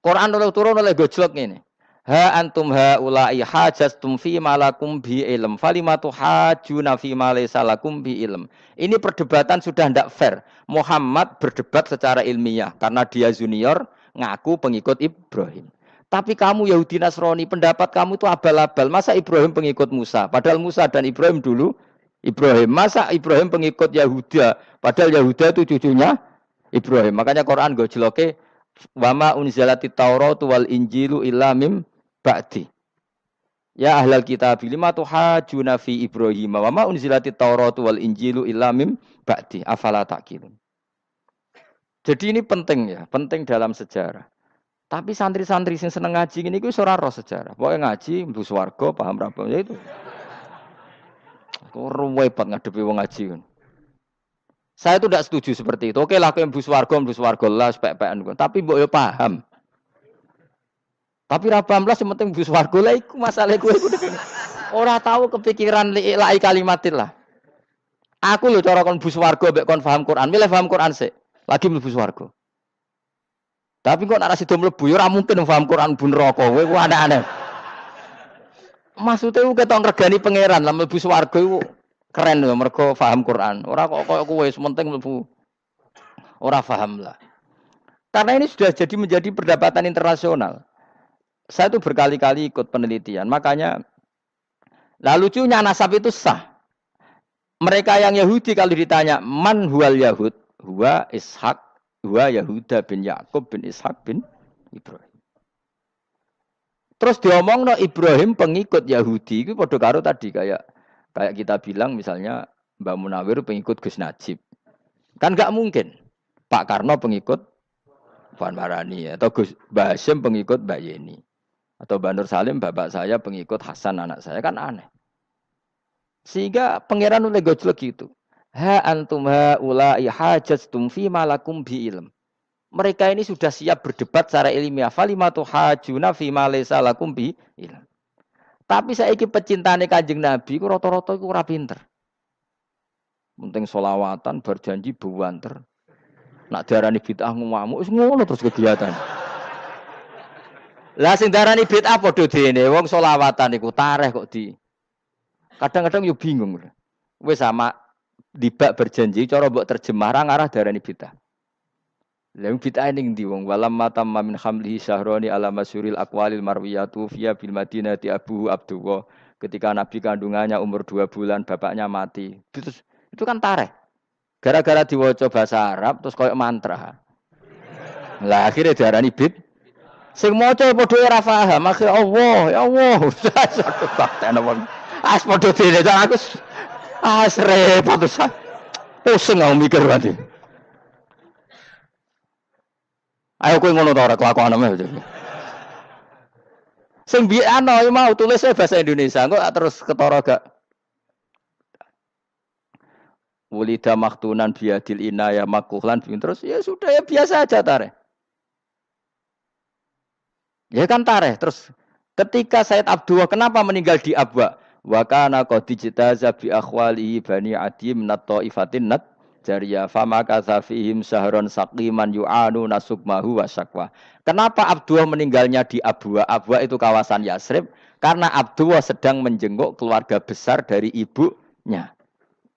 Quran turun oleh gojlok ngene. Ha antum haula'i hajastum fi malakum bi ilm falimatu hajuna fi ma laysa lakum bi ilm. Ini perdebatan sudah ndak fair. Muhammad berdebat secara ilmiah karena dia junior ngaku pengikut Ibrahim. Tapi kamu Yahudi Nasrani pendapat kamu itu abal-abal. Masa Ibrahim pengikut Musa? Padahal Musa dan Ibrahim dulu Ibrahim. Masa Ibrahim pengikut Yahuda? Padahal Yahuda itu cucunya Ibrahim. Makanya Quran gojloke wama unzilati Tauratu wal Injilu illa mim ba'di. Ya ahlal kitab lima tuhajuna fi Ibrahim wa ma unzilati Tauratu wal Injilu illa mim ba'di afala taqilun. Jadi ini penting ya, penting dalam sejarah. Tapi santri-santri sing seneng ngaji ini kuwi ora roh sejarah. Pokoke ngaji mlebu swarga paham ra ya itu. Kok ruwet ngadepi wong ngaji kan. Saya itu tidak setuju seperti itu. Oke lah kowe mlebu swarga lah spek-pekan. Tapi mbok yo paham. Tapi ra paham lah sing penting mlebu swarga lah iku masalah kowe iku. Ora tahu kepikiran lai kalimatin lah. Aku lho cara kon mlebu swarga mbek kon paham Quran, milih paham Quran sik. Lagi mlebu swarga. Tapi kok nek sida mlebu ya ora mungkin paham Quran bun neraka. Kowe ku aneh-aneh. Maksude ku ketok ngregani pangeran lah mlebu swarga iku keren lho mergo paham Quran. Ora kok koyo kowe sementing mlebu. Ora paham lah. Karena ini sudah jadi menjadi perdebatan internasional. Saya itu berkali-kali ikut penelitian. Makanya lah lucunya nasab itu sah. Mereka yang Yahudi kalau ditanya man huwal Yahud, huwa Ishak, huwa Yahuda bin Yakub bin Ishak bin Ibrahim. Terus diomongno Ibrahim pengikut Yahudi itu padha karo tadi kayak kita bilang misalnya Mbak Munawir pengikut Gus Najib. Kan enggak mungkin. Pak Karno pengikut Puan Maharani atau Gus Mbah Hasyim pengikut Mbak Yeni. Atau Mbak Nur Salim bapak saya pengikut Hasan anak saya kan aneh. Sehingga pangeran oleh gojlok gitu. Ha antum haula'i hajastum fi malakum bi ilm. Mereka ini sudah siap berdebat secara ilmiah. Falimatu hajuna fi ma laysa lakum bi ilm. Tapi saiki pecintane Kanjeng Nabi ku rata-rata iku ora pinter. Penting selawatan berjanji buwanter. Nak diarani bid'ah ngamuk wis ngono terus kegiatan. Lah sing darani bid'ah padha dene wong selawatan iku tareh kok di. Kadang-kadang yo bingung. Wis sama dibak berjanji cara mbok terjemah ra ngarah darani bid'ah. Lah bid'ah ning ndi wong walam matam min hamlihi syahroni ala masyuril aqwalil marwiyatu fiya bil madinati abu abdullah. Ketika Nabi kandungannya umur 2 bulan, bapaknya mati. Itu kan tareh. Gara-gara diwaca bahasa Arab terus koyo mantra. Lah akhirnya diarani bid. Sing maca padha ora paham, akhire Allah, ya Allah. Satu bakten wong. As padha dene aku repot usah. Pusing aku mikir berarti. Ayo kowe ngono ta ora kelakuanmu. Sing biyen ana mau tulis bahasa Indonesia, kok terus ketara gak. Wulida maktunan biadil inaya makuhlan terus ya sudah ya biasa aja tareh. Ya kan tareh. Terus ketika Said Abdullah kenapa meninggal di Abwa? Wa kana qad ijtaza bi akhwalihi bani adim nat taifatin nat jariyah fama kasafihim sahron saqiman yu'anu nasukmahu wa syakwa. Kenapa Abdullah meninggalnya di Abwa? Abwa itu kawasan Yasrib karena Abdullah sedang menjenguk keluarga besar dari ibunya.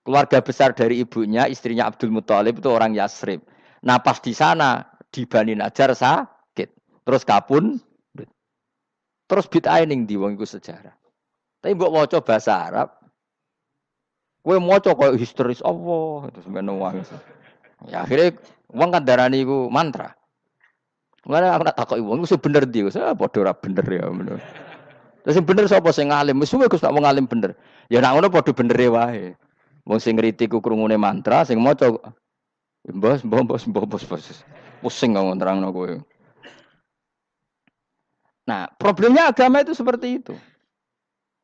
Keluarga besar dari ibunya, istrinya Abdul Muthalib itu orang Yasrib. Nah pas di sana di Bani Najjar sakit, terus kapun, terus bid'ah ning ndi wong iku sejarah. Tapi mbok waca bahasa Arab, kowe maca koyo histeris Allah, terus menowo. Ya akhirnya wong kan darani iku mantra. Mulane aku tak takoki wong iku bener ndi, padha ora bener ya ngono. Terus sing bener sapa sing ngalim? Wis suwe Gus tak wong ngalim bener. Ya nek ngono padha benere wae. Wong sing ngritik ku krungune mantra, sing maca mbos. Pusing kok nerangno kowe. Nah, problemnya agama itu seperti itu.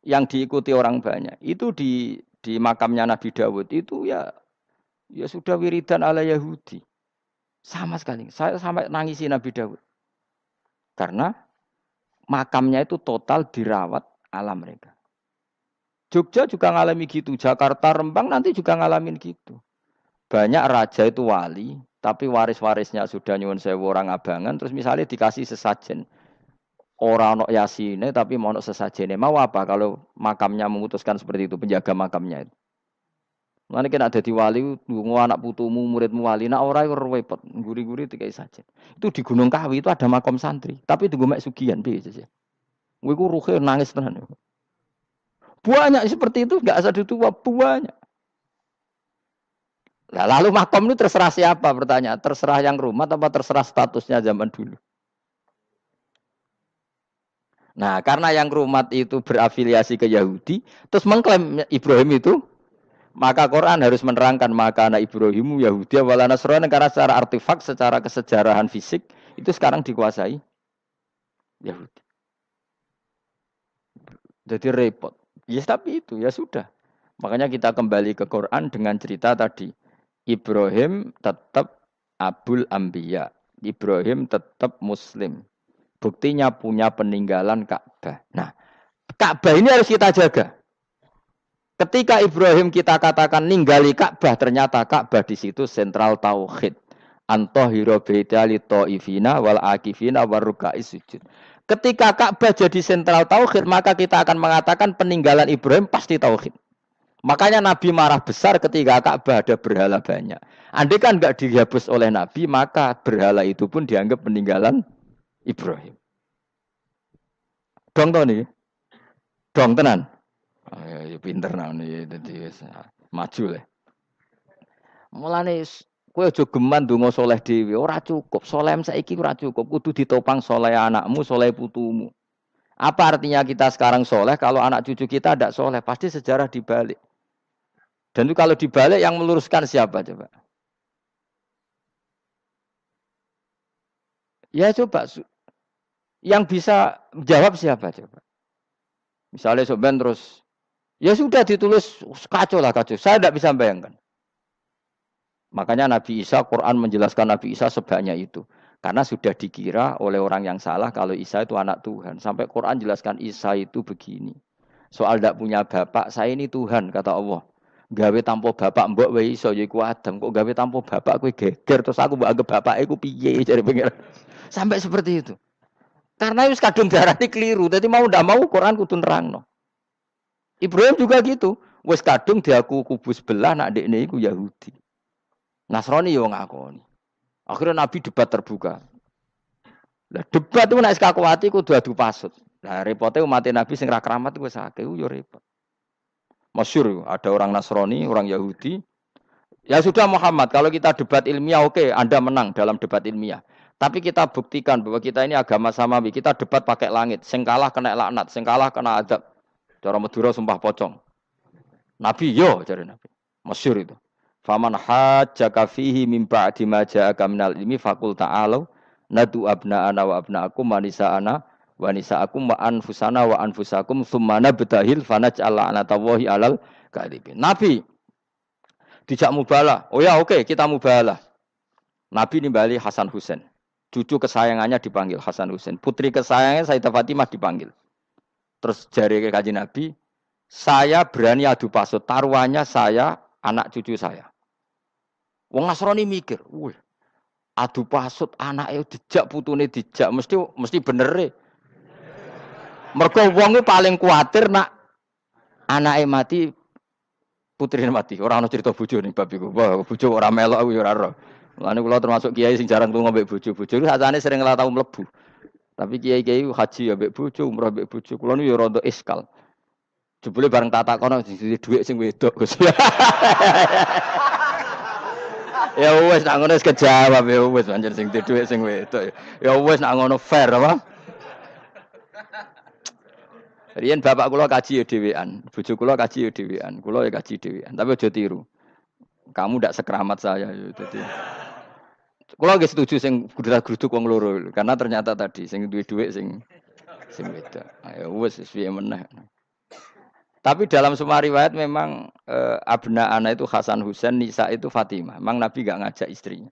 Yang diikuti orang banyak. Itu di makamnya Nabi Dawud itu ya sudah wiridan ala Yahudi. Sama sekali. Saya sampai nangisi Nabi Dawud. Karena makamnya itu total dirawat ala mereka. Jogja juga ngalami gitu, Jakarta, Rembang nanti juga ngalamin gitu. Banyak raja itu wali, tapi waris-warisnya sudah nyuwun sewu orang abangan, terus misalnya dikasih sesajen. Orang ono yasine tapi mau ono sesajene. Mau apa kalau makamnya memutuskan seperti itu, penjaga makamnya itu. Mulane kena dadi wali, ndonga anak putumu, muridmu wali, nek ora iku repot, guri-guri dikai sajen. Itu di Gunung Kawi itu ada makam santri, tapi tunggu mek sugihan piye sih. Kowe iku ruhe nangis tenan. Banyak seperti itu, enggak asal tua banyak. Nah, lalu makom itu terserah siapa pertanyaan? Terserah yang rumah atau terserah statusnya zaman dulu? Nah, karena yang rumah itu berafiliasi ke Yahudi, terus mengklaim Ibrahim itu, maka Quran harus menerangkan maka anak Ibrahimu Yahudi wala Nasrani karena secara artefak, secara kesejarahan fisik itu sekarang dikuasai Yahudi. Jadi repot. Ya tapi itu ya sudah. Makanya kita kembali ke Quran dengan cerita tadi. Ibrahim tetap Abul Anbiya. Ibrahim tetap Muslim. Buktinya punya peninggalan Ka'bah. Nah, Ka'bah ini harus kita jaga. Ketika Ibrahim kita katakan ninggali Ka'bah, ternyata Ka'bah di situ sentral tauhid. Antahira baita li taifina wal akifina waruka'is sujud. Ketika Ka'bah jadi sentral tauhid, maka kita akan mengatakan peninggalan Ibrahim pasti tauhid. Makanya Nabi marah besar ketika Ka'bah ada berhala banyak. Andai kan enggak dihapus oleh Nabi, maka berhala itu pun dianggap peninggalan Ibrahim. Dong to nih. Dong tenan. Oh, ya pinter nih dadi maju le. Mulane kowe aja geman ndonga saleh dhewe, ora cukup. Saleh saiki ora cukup, kudu ditopang saleh anakmu, saleh putumu. Apa artinya kita sekarang soleh kalau anak cucu kita tidak soleh? Pasti sejarah dibalik. Dan itu kalau dibalik yang meluruskan siapa coba? Ya coba. Yang bisa jawab siapa coba? Misalnya soben terus, ya sudah ditulis kacau lah kacau. Saya tidak bisa bayangkan. Makanya Nabi Isa, Quran menjelaskan Nabi Isa sebanyak itu. Karena sudah dikira oleh orang yang salah kalau Isa itu anak Tuhan. Sampai Quran jelaskan Isa itu begini. Soal tidak punya bapak, saya ini Tuhan, kata Allah. Gawe tanpa bapak mbok wae iso ya iku Adam. Kok gawe tanpa bapak kowe geger terus aku mbok anggap bapak iku piye jare pengen. Sampai seperti itu. Karena wis kadung darani keliru. Dadi mau ndak mau Quran kudu nerangno. Ibrahim juga gitu. Wis kadung diaku kubu sebelah nak ndekne iku Yahudi. Nasrani yo ngakoni. Akhirnya Nabi debat terbuka. Lah debat itu nek kakuati kudu adu pasut. Lah repote umat Nabi sing ra keramat wis akeh yo repot. Masyhur ada orang Nasrani, orang Yahudi. Ya sudah Muhammad, kalau kita debat ilmiah oke, Anda menang dalam debat ilmiah. Tapi kita buktikan bahwa kita ini agama samawi. Kita debat pakai langit. Sing kalah kena laknat, sing kalah kena adab. Cara Madura sumpah pocong. Nabi yo cari Nabi. Masyhur itu. Faman hajjaka fihi min ba'di ma ja'aka minal ilmi faqul ta'alu nadu abna'ana wa abna'akum wa nisa'ana wa nisa'akum wa anfusana wa anfusakum tsumma nabtahil fanaj'al la'natallahi 'alal kadhibin. Nabi dijak mubalah. Oh ya oke, kita mubalah. Nabi nimbali Hasan Husain. Cucu kesayangannya dipanggil Hasan Husain. Putri kesayangannya Sayyidah Fatimah dipanggil. Terus jari ke Kanjeng Nabi, saya berani adu pasut. Taruhannya saya, anak cucu saya. Wong Nasrani mikir, wih, adu pasut anaknya dijak putune dijak mesti bener e. Mergo wong paling kuatir nak anaknya mati putrine mati. Ora ana cerita bojo ning bab iku. Wah, bojo ora melok aku ya ora ero. Mulane kula termasuk kiai sing jarang lunga mbek bojo. Bojo iku sakjane sering ora tau mlebu. Tapi kiai-kiai haji ya mbek bojo, umrah mbek bojo. Kula niku ya rada iskal. Jebule bareng tak takono dhuwit sing wedok Gus. Ya wis nak ngono wis kejawab ya wis pancen sing dhuwit sing wedok. Ya wis nak ngono fair apa? Riyen bapak kula kaji ya dhewean, bojo kula kaji ya dhewean, kula ya kaji dhewean. Tapi aja tiru. Kamu ndak sekeramat saya ya dadi. Kula nggih setuju sing grudak-gruduk wong loro karena ternyata tadi sing duwe dhuwit sing wedok. Ya wis piye meneh. Tapi dalam semua riwayat memang abna ana itu Hasan Husain, Nisa itu Fatimah. Memang Nabi enggak ngajak istrinya.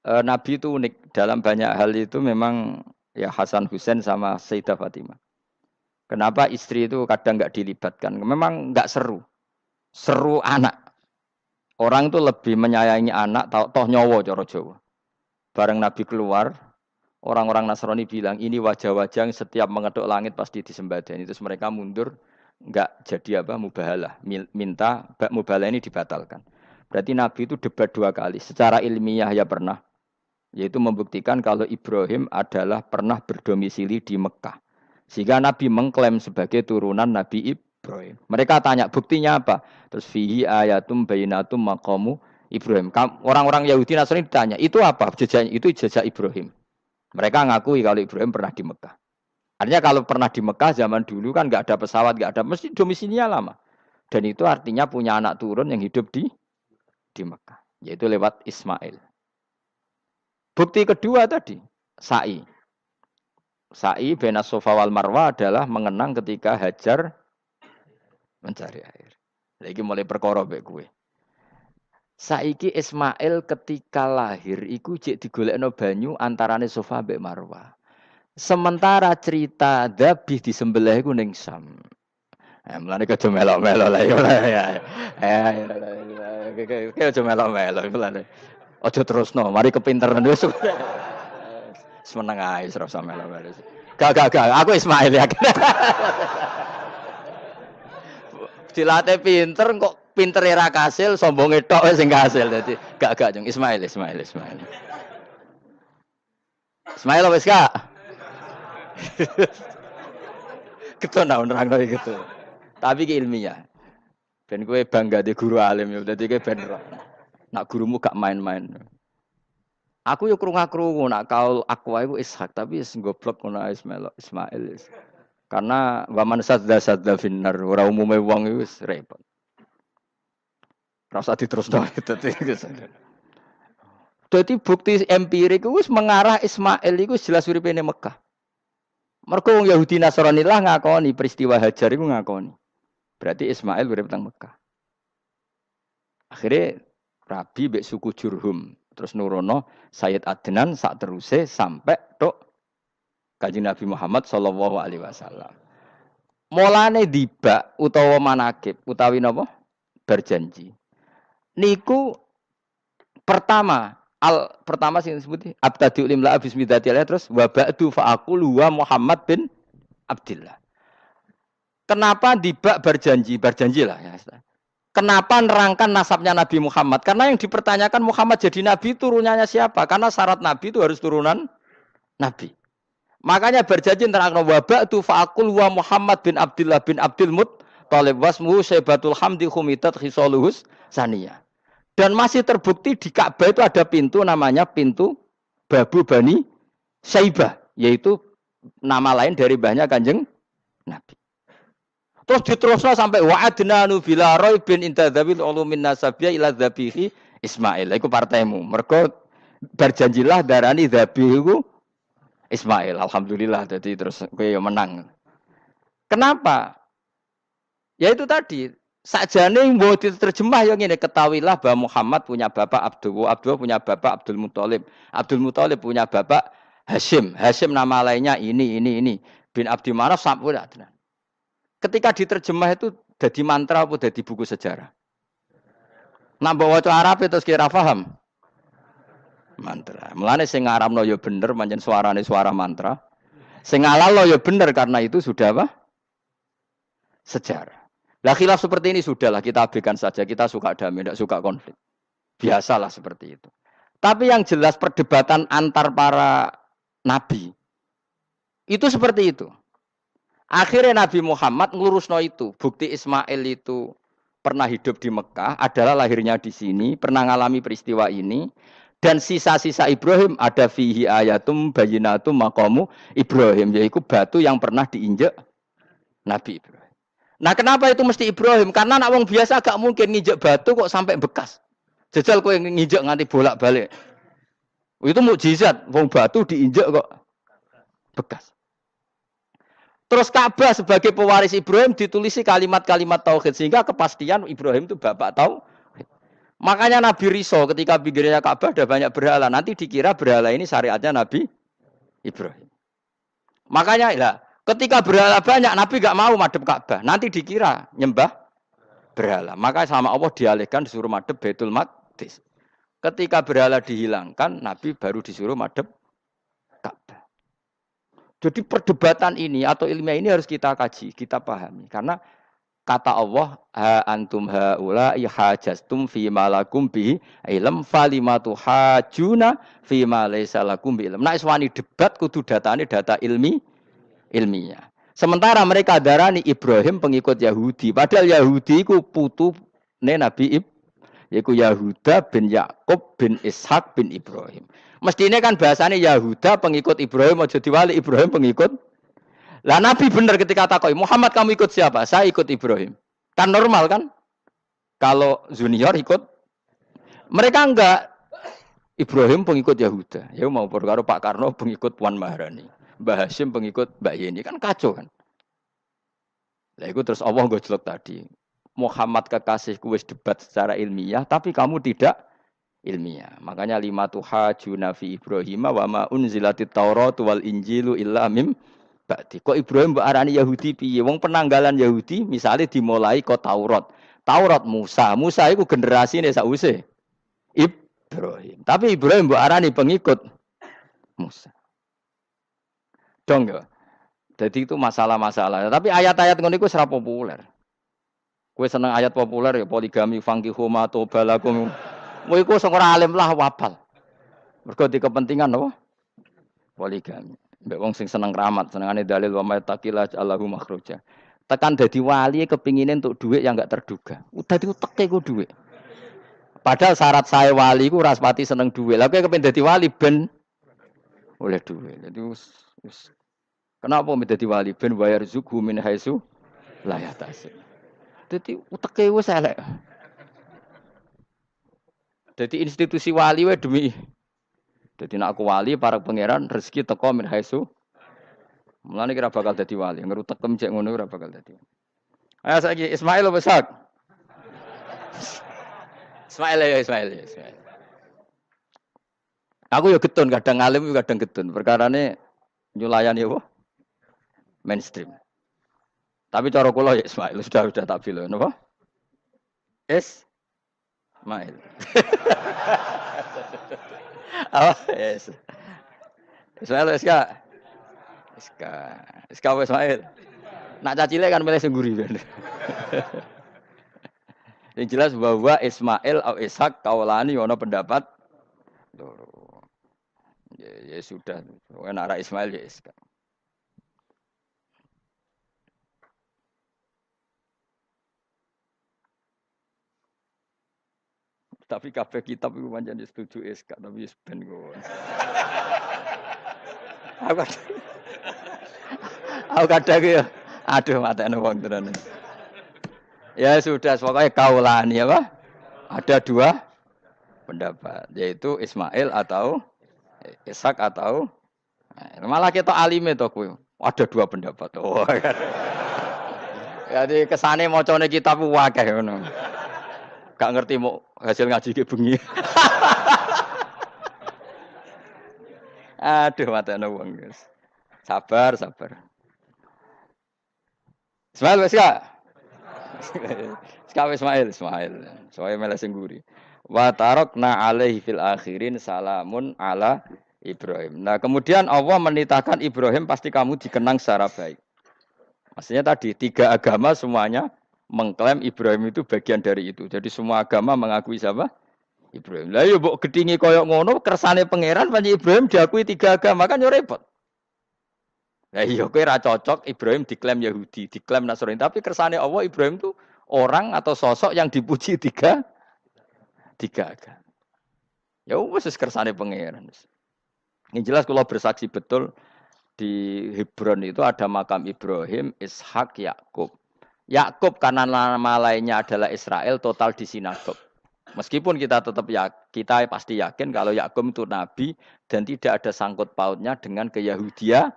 Nabi itu unik dalam banyak hal itu memang ya Hasan Husain sama Sayyidah Fatimah. Kenapa istri itu kadang enggak dilibatkan? Memang enggak seru. Seru anak. Orang itu lebih menyayangi anak toh nyawa cara Jawa. Bareng Nabi keluar, orang-orang Nasrani bilang ini wajah-wajah yang setiap mengetuk langit pasti disembadani. Terus mereka mundur, enggak jadi apa mubahalah, minta mubahalah ini dibatalkan. Berarti Nabi itu debat 2 kali. Secara ilmiah ya pernah, yaitu membuktikan kalau Ibrahim adalah pernah berdomisili di Mekah. Sehingga Nabi mengklaim sebagai turunan Nabi Ibrahim. Mereka tanya buktinya apa? Terus fihi ayatum bainatum maqamu Ibrahim. Orang-orang Yahudi Nasrani ditanya, itu apa? Jejaknya itu jejak Ibrahim. Mereka ngakui kalau Ibrahim pernah di Mekah. Artinya kalau pernah di Mekah zaman dulu kan nggak ada pesawat, nggak ada, mesti domisilinya lama. Dan itu artinya punya anak turun yang hidup di Mekah, yaitu lewat Ismail. Bukti kedua tadi, sa'i. Sa'i baina Safa wal Marwah adalah mengenang ketika Hajar mencari air. Lagi mulai perkara mbek kowe. Saiki Ismail ketika lahir iku jek digolekno banyu antarane Safa mbek Marwah. Sementara cerita dzabih disembelih iku ning Sam. Mulane aja melok-melok lah ya. Aja melok-melok mulane. Aja terusno, mari kepinteran wis. Semeneng ae ora usah melok-melok. Gak, aku Ismail ya. Dilatih pinter kok pintere ra kasil, sombonge tok wis sing kasil dadi gak jeng Ismail. Ismail wis gak? Keton nerangno gitu. Tapi ki ilmiah. Ben kowe bangga di guru alim ya dadi kowe ben nak gurumu gak main-main. Aku yo krungu-krungu nak kaul akwa iku Ishak tapi wis goblok ngono Ismail. Karena waman sadda finnar ora umume wong iku wis repot. Ora usah diterusno dadi bukti empirik wis mengarah Ismail iku jelas uripe ning Mekah. Mergo wong Yahudi Nasrani lah ngakoni peristiwa Hajar iku ngakoni. Berarti Ismail urip teng Mekah. Akhirnya Rabi mbek suku Jurhum terus nurono Sayyid Adnan sak teruse sampai tok Kanjeng Nabi Muhammad sallallahu alaihi wasallam. Mulane dibak utawa manakib utawi napa? Berjanji. Niku pertama pertama sing disebut abtadiul imla bismillahirrahmanirrahim terus wa ba'du fa aqulu wa Muhammad bin Abdillah. Kenapa dibak berjanji lah ya. Kenapa nerangkan nasabnya Nabi Muhammad? Karena yang dipertanyakan Muhammad jadi Nabi turunannya siapa? Karena syarat Nabi itu harus turunan Nabi. Makanya berjanji nerangkan wabak tu faakul wa Muhammad bin Abdullah bin Abdul Muttalib wasmuhu Syaibatul Hamdi Khumitat Khisaluhus Saniyah. Dan masih terbukti di Ka'bah itu ada pintu namanya pintu Babu Bani Syaibah. Yaitu nama lain dari banyak kanjeng Nabi. Terus diterusnya sampai wa'adna nu bila roy bin intadzabil ulumin nasabiyah ila dzabihi Ismail. Iku partaimu. Mergo berjanjilah darani dzabihu Ismail. Alhamdulillah jadi terus kowe yo menang. Kenapa? Ya itu tadi. Sakjane mbok diterjemah yang ini ketahuilah bahwa Muhammad punya bapak Abdullah punya bapak Abdul Muthalib punya bapak Hashim nama lainnya ini bin Abdi Manaf sampai ada. Ketika diterjemah itu jadi mantra apa jadi buku sejarah. Nambah waca Arab terus kira paham. Mantra. Mulane sing ngaramno ya bener pancen suarane suara mantra. Sing ngalalo ya bener karena itu sudah apa? Sejarah. Lah khilaf seperti ini sudahlah kita abaikan saja. Kita suka damai, tidak suka konflik. Biasalah seperti itu. Tapi yang jelas perdebatan antar para nabi itu seperti itu. Akhirnya Nabi Muhammad ngurusno itu. Bukti Ismail itu pernah hidup di Mekah, adalah lahirnya di sini, pernah ngalami peristiwa ini. Dan sisa-sisa Ibrahim ada fihi ayatum bayinatum maqamu Ibrahim. Yaitu batu yang pernah diinjak Nabi Ibrahim. Nah kenapa itu mesti Ibrahim? Karena nak wong biasa gak mungkin nginjek batu kok sampai bekas. Jajal kowe nginjek nganti bolak-balik. Itu mukjizat, wong batu diinjek kok bekas. Terus Ka'bah sebagai pewaris Ibrahim ditulisi kalimat-kalimat tauhid sehingga kepastian Ibrahim itu bapak tauhid. Makanya Nabi Riso ketika pinggirnya Ka'bah ada banyak berhala, nanti dikira berhala ini syariatnya Nabi Ibrahim. Makanya lah ketika berhala banyak Nabi gak mau madhep Ka'bah, nanti dikira nyembah berhala. Maka sama Allah dialihkan disuruh madhep Baitul Maqdis. Ketika berhala dihilangkan, Nabi baru disuruh madhep Ka'bah. Jadi perdebatan ini atau ilmiah ini harus kita kaji, kita pahami. Karena kata Allah, ha antum haula ihajastum fi ma lakum bi ilm falimatu hajuna fi ma laysa lakum bi ilm. Nek wani debat kudu datane data ilmiah. Sementara mereka darani Ibrahim pengikut Yahudi, padahal Yahudi iku putune Nabi yaitu Yahuda bin Yakub bin Ishak bin Ibrahim. Mestinya kan bahasanya Yahuda pengikut Ibrahim, aja diwali Ibrahim pengikut. Lah Nabi benar ketika takoi, Muhammad kamu ikut siapa? Saya ikut Ibrahim. Kan normal kan? Kalau junior ikut, mereka enggak. Ibrahim pengikut Yahuda. Ya mau perkara Pak Karno pengikut Puan Maharani. Mbah Hashim pengikut Mbak Yeni. Kan kacau kan? Lah itu terus Allah gojlok tadi. Muhammad kekasihku wis debat secara ilmiah, tapi kamu tidak ilmiah. Makanya lima tuhajuna fi Ibrahim wa ma unzilatit Taurat wal Injilu illa mim ba'di. Kok Ibrahim mbok arani Yahudi piye? Wong penanggalan Yahudi misalnya dimulai kok Taurat. Taurat Musa. Musa iku generasine sakwise Ibrahim. Tapi Ibrahim mbok arani pengikut Musa. Dong ya. Jadi itu masalah-masalah. Tapi ayat-ayat ngono iku ora populer. Kowe seneng ayat populer ya poligami fankihu ma tobalakum. Kowe iku sing ora alim lah wapal. Mergo di kepentingan apa? Poligami. Mbek wong sing seneng keramat, senengane dalil wa may taqila Allahu makhraja. Tekan dadi wali kepingine entuk dhuwit yang enggak terduga. Dadi uteke ku dhuwit. Padahal syarat saya wali ku ora pati seneng dhuwit. Lah kowe kepengin dadi wali ben oleh dhuwit. Dadi wis kenapa men dadi wali ben bayar zuku min haitsu la yahtasib. Dadi uteke wis elek. Dadi institusi wali wae demi. Dadi nek aku wali para pangeran rezeki teko min haitsu. Mulane kira bakal dadi wali, ngerutek cek ngono ora bakal dadi. Ayo saiki Ismail apa Ishak? Ismail ya Ismail. Aku ya getun kadang alim kadang getun. Perkarane nyulayani apa? Mainstream. Tapi cara kula ya Ismail sudah tak bilang napa? Ismail. Oh, yes. Ismail wis gak? Wis gak. Wis gak Ismail. Nak cacile kan milih sing guri kan. Yang jelas bahwa Ismail atau Ishak kaulani ono pendapat loro. Ya sudah. Wen arah Ismail ya Ishak. Tapi kabeh kitab iku pancen setuju Ishak tapi wis ben kok. Aku aku kadang ya aduh matane wong tenan. Ya sudah pokoknya kaulani apa? Ada dua pendapat yaitu Ismail atau Ishak atau malah kita alime to kowe. Ada dua pendapat. Oh. Jadi kesane macane kitab akeh ngono. Gak ngerti mau hasil ngaji ke bengi. Aduh matane wong guys. Sabar. Ismail wis gak? Sekali Ismail. Soale mele sing guri. Wa tarakna alaihi fil akhirin salamun ala Ibrahim. Nah, kemudian Allah menitahkan Ibrahim pasti kamu dikenang secara baik. Maksudnya tadi tiga agama semuanya mengklaim Ibrahim itu bagian dari itu. Jadi semua agama mengakui siapa? Ibrahim. Lah yo mbok gedhingi koyo ngono kersane pangeran panjenengan Ibrahim diakui tiga agama kan yo repot. Lah iya kowe ra cocok Ibrahim diklaim Yahudi, diklaim Nasrani, tapi kersane Allah Ibrahim itu orang atau sosok yang dipuji tiga agama. Ya wis kersane pangeran. Yang jelas kalau bersaksi betul di Hebron itu ada makam Ibrahim, Ishak, Yakub. Yakub karena nama lainnya adalah Israel total di sinagog. Meskipun kita tetap kita pasti yakin kalau Yakub itu nabi dan tidak ada sangkut pautnya dengan keyahudian.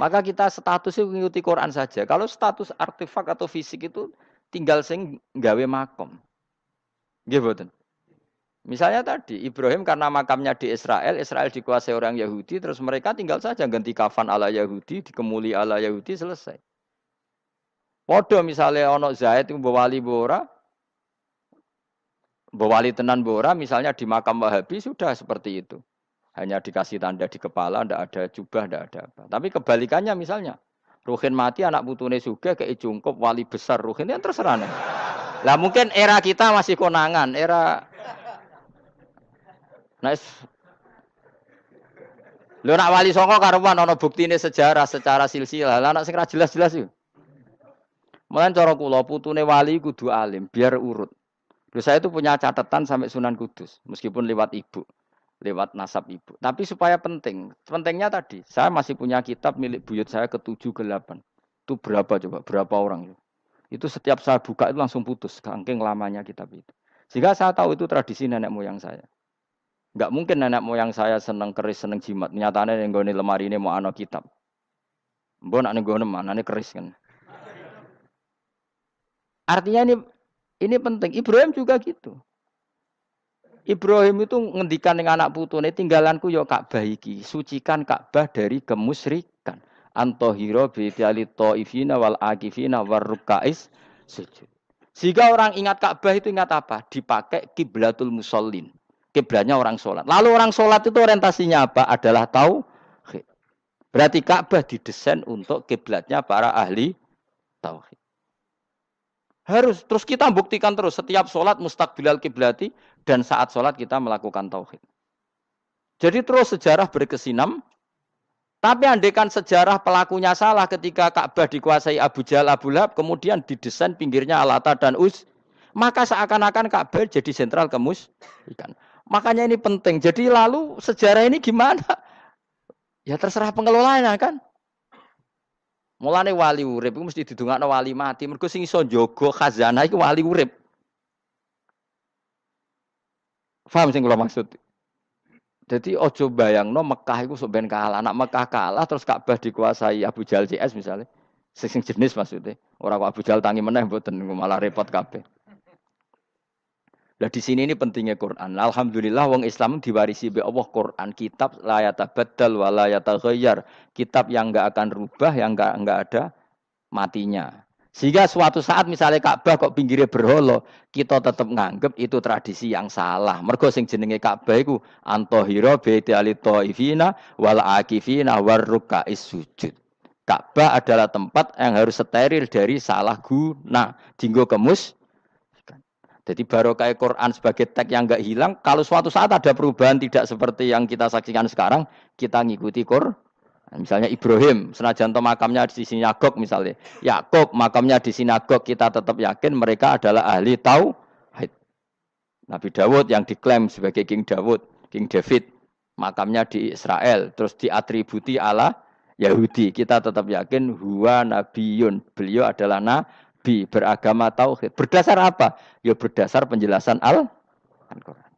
Maka kita statusnya mengikuti Quran saja. Kalau status artefak atau fisik itu tinggal sing gawe makom. Nggih mboten. Misalnya tadi Ibrahim karena makamnya di Israel dikuasai orang Yahudi, terus mereka tinggal saja ganti kafan ala Yahudi, dikemuli ala Yahudi, selesai. Podo misalnya ono Zaid itu bawali bora, bawali tenan bora, misalnya di makam Wahabi sudah seperti itu. Hanya dikasih tanda di kepala, ndak ada jubah, ndak ada apa. Tapi kebalikannya misalnya, Ruhin mati anak putune suga kayak jungkup wali besar Ruhin yang terserah nih. Lah mungkin era kita masih konangan, era nice. Lho nak wali songo karuan ana buktine sejarah secara silsilah. Lah nak sing ra jelas-jelas yo. Mulan cara kula putune wali kudu alim biar urut. Lho saya itu punya catatan sampai Sunan Kudus meskipun lewat ibu, lewat nasab ibu. Tapi supaya penting. Pentingnya tadi, saya masih punya kitab milik buyut saya ke-7 ke-8. Itu berapa coba? Berapa orang? Itu setiap saya buka itu langsung putus saking lamanya kitab itu. Sehingga saya tahu itu tradisi nenek moyang saya. Enggak mungkin nenek moyang saya seneng keris, seneng jimat. Nyatane ning gone lemari ini mau ana kitab. Mbok nak ning gone manane keris kan. Artinya ini penting. Ibrahim juga gitu. Ibrahim itu ngendikan dengan anak putune tinggalanku ya Ka'bah iki, sucikan Ka'bah dari kemusyrikan. Antahira bi taifina wal akifina warrukais sujud. Sehingga orang ingat Ka'bah itu ingat apa? Dipakai kiblatul musallin. Kiblatnya orang sholat. Lalu orang sholat itu orientasinya apa? Adalah tauhid. Berarti Ka'bah didesain untuk kiblatnya para ahli tauhid. Harus terus kita buktikan terus setiap sholat mustaqbilal kiblati dan saat sholat kita melakukan tauhid. Jadi terus sejarah berkesinam. Tapi andaikan sejarah pelakunya salah ketika Ka'bah dikuasai Abu Jahal, Abu Lahab, kemudian didesain pinggirnya Alata dan maka seakan-akan Ka'bah jadi sentral kemusyrikan. Makanya ini penting. Jadi lalu sejarah ini gimana? Ya terserah pengelolanya kan. Mulane wali urip iku mesti didongakno wali mati. Mergo sing iso njaga khazanah iku wali urip. Paham sing kula maksud? Jadi ojo bayangno Mekah iku sok ben kalah. Nek Mekah kalah terus Ka'bah dikuasai Abu Jahal CS misalnya. Sing jenis maksudnya. Ora kok Abu Jahal tangi meneh mboten malah repot kabeh. Lah di sini ini pentingnya Quran. Alhamdulillah wong Islam diwarisi be Allah Quran, kitab la yatabaddal wa la yataghayyar. Kitab yang enggak akan rubah, yang enggak ada matinya. Sehingga suatu saat misalnya Ka'bah kok pinggirnya berhala, kita tetap nganggep itu tradisi yang salah. Mergo sing jenenge Ka'bah iku antahira baitali thaifina wal akifina war ruka'is sujud. Ka'bah adalah tempat yang harus steril dari salah guna, dinggo kemus. Jadi barokah Quran sebagai teks yang enggak hilang, kalau suatu saat ada perubahan tidak seperti yang kita saksikan sekarang, kita ngikuti Quran. Misalnya Ibrahim, senajan to makamnya di sinagog misalnya. Yakub makamnya di sinagog, kita tetap yakin mereka adalah ahli tauhid. Nabi Dawud yang diklaim sebagai King Dawud, King David, makamnya di Israel, terus diatributi ala Yahudi. Kita tetap yakin huwa nabiyun. Beliau adalah nabi beragama tauhid. Berdasar apa? Ya berdasar penjelasan Al-Qur'an.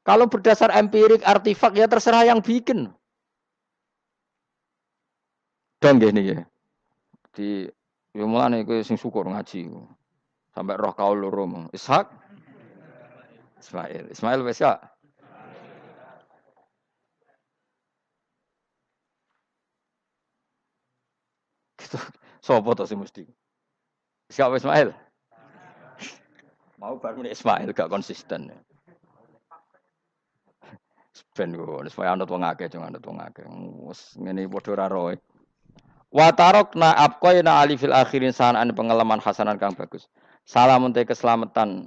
Kalau berdasar empirik artifak ya terserah yang bikin. Dong gini ya. Di yo mulane kowe sing syukur ngaji. Sampai roh kaul loro. Ishak Ismail. Ismail wis ya. Gitu. Sopo to sing mesti? Ishak Ismail. Mau baru Ismail gak konsisten. Ben kok supaya anut wong akeh jangan anut wong akeh. Wes ngene padha ora roe. Wa tarokna abqaina ali fil akhirin sanan pengalaman hasanan kang bagus. Salamun te keselamatan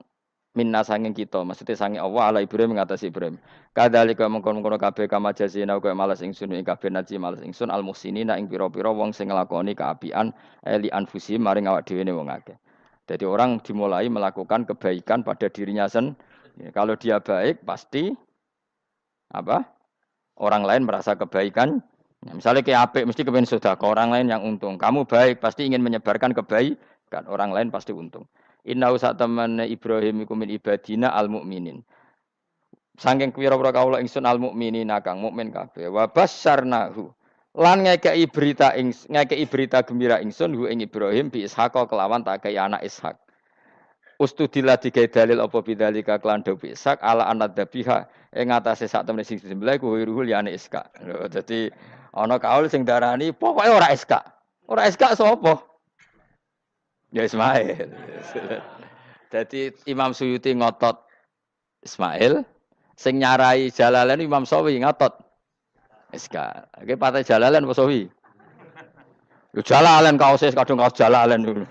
minna sanging kita, maksudnya sanging Allah ala Ibrahim mengatasi Ibrahim. Kadzalika mengkon-kono kabeh kama jazina kaya malas ingsun ing kabeh naji malas ingsun al muhsinina ing pira-pira wong sing nglakoni kaapian eli anfusi maring awak dhewe ne wong akeh. Jadi orang dimulai melakukan kebaikan pada dirinya sendiri. Kalau dia baik pasti apa? Orang lain merasa kebaikan. Ya, misalnya kayak apik mesti kepen sedekah, orang lain yang untung. Kamu baik pasti ingin menyebarkan kebaikan, orang lain pasti untung. Inna sak temene Ibrahim iku min ibadina al mukminin. Saking pira-pira kawula ingsun al mukminin kang mukmin kabeh. Wa basyarnahu. Lan ngekei berita gembira ingsun hu ing Ibrahim bi Ishaq kelawan tak kaya anak Ishak. Ustudillah digawe dalil apa bidzalika kelan dawu Ishak ala anad dabiha ing atase sak temene sing disembelih ku ruhul yani Ishak. Dadi ana kaul sing darani pokoke ora Ishak. Ora Ishak sapa? Ya Ismail. Jadi Imam Suyuti ngotot Ismail, sing nyarai Jalalain Imam Sawi ngotot Iska. Oke partai Jalalain apa Sawi? Yo Jalalain kaos kadung kaos Jalalain.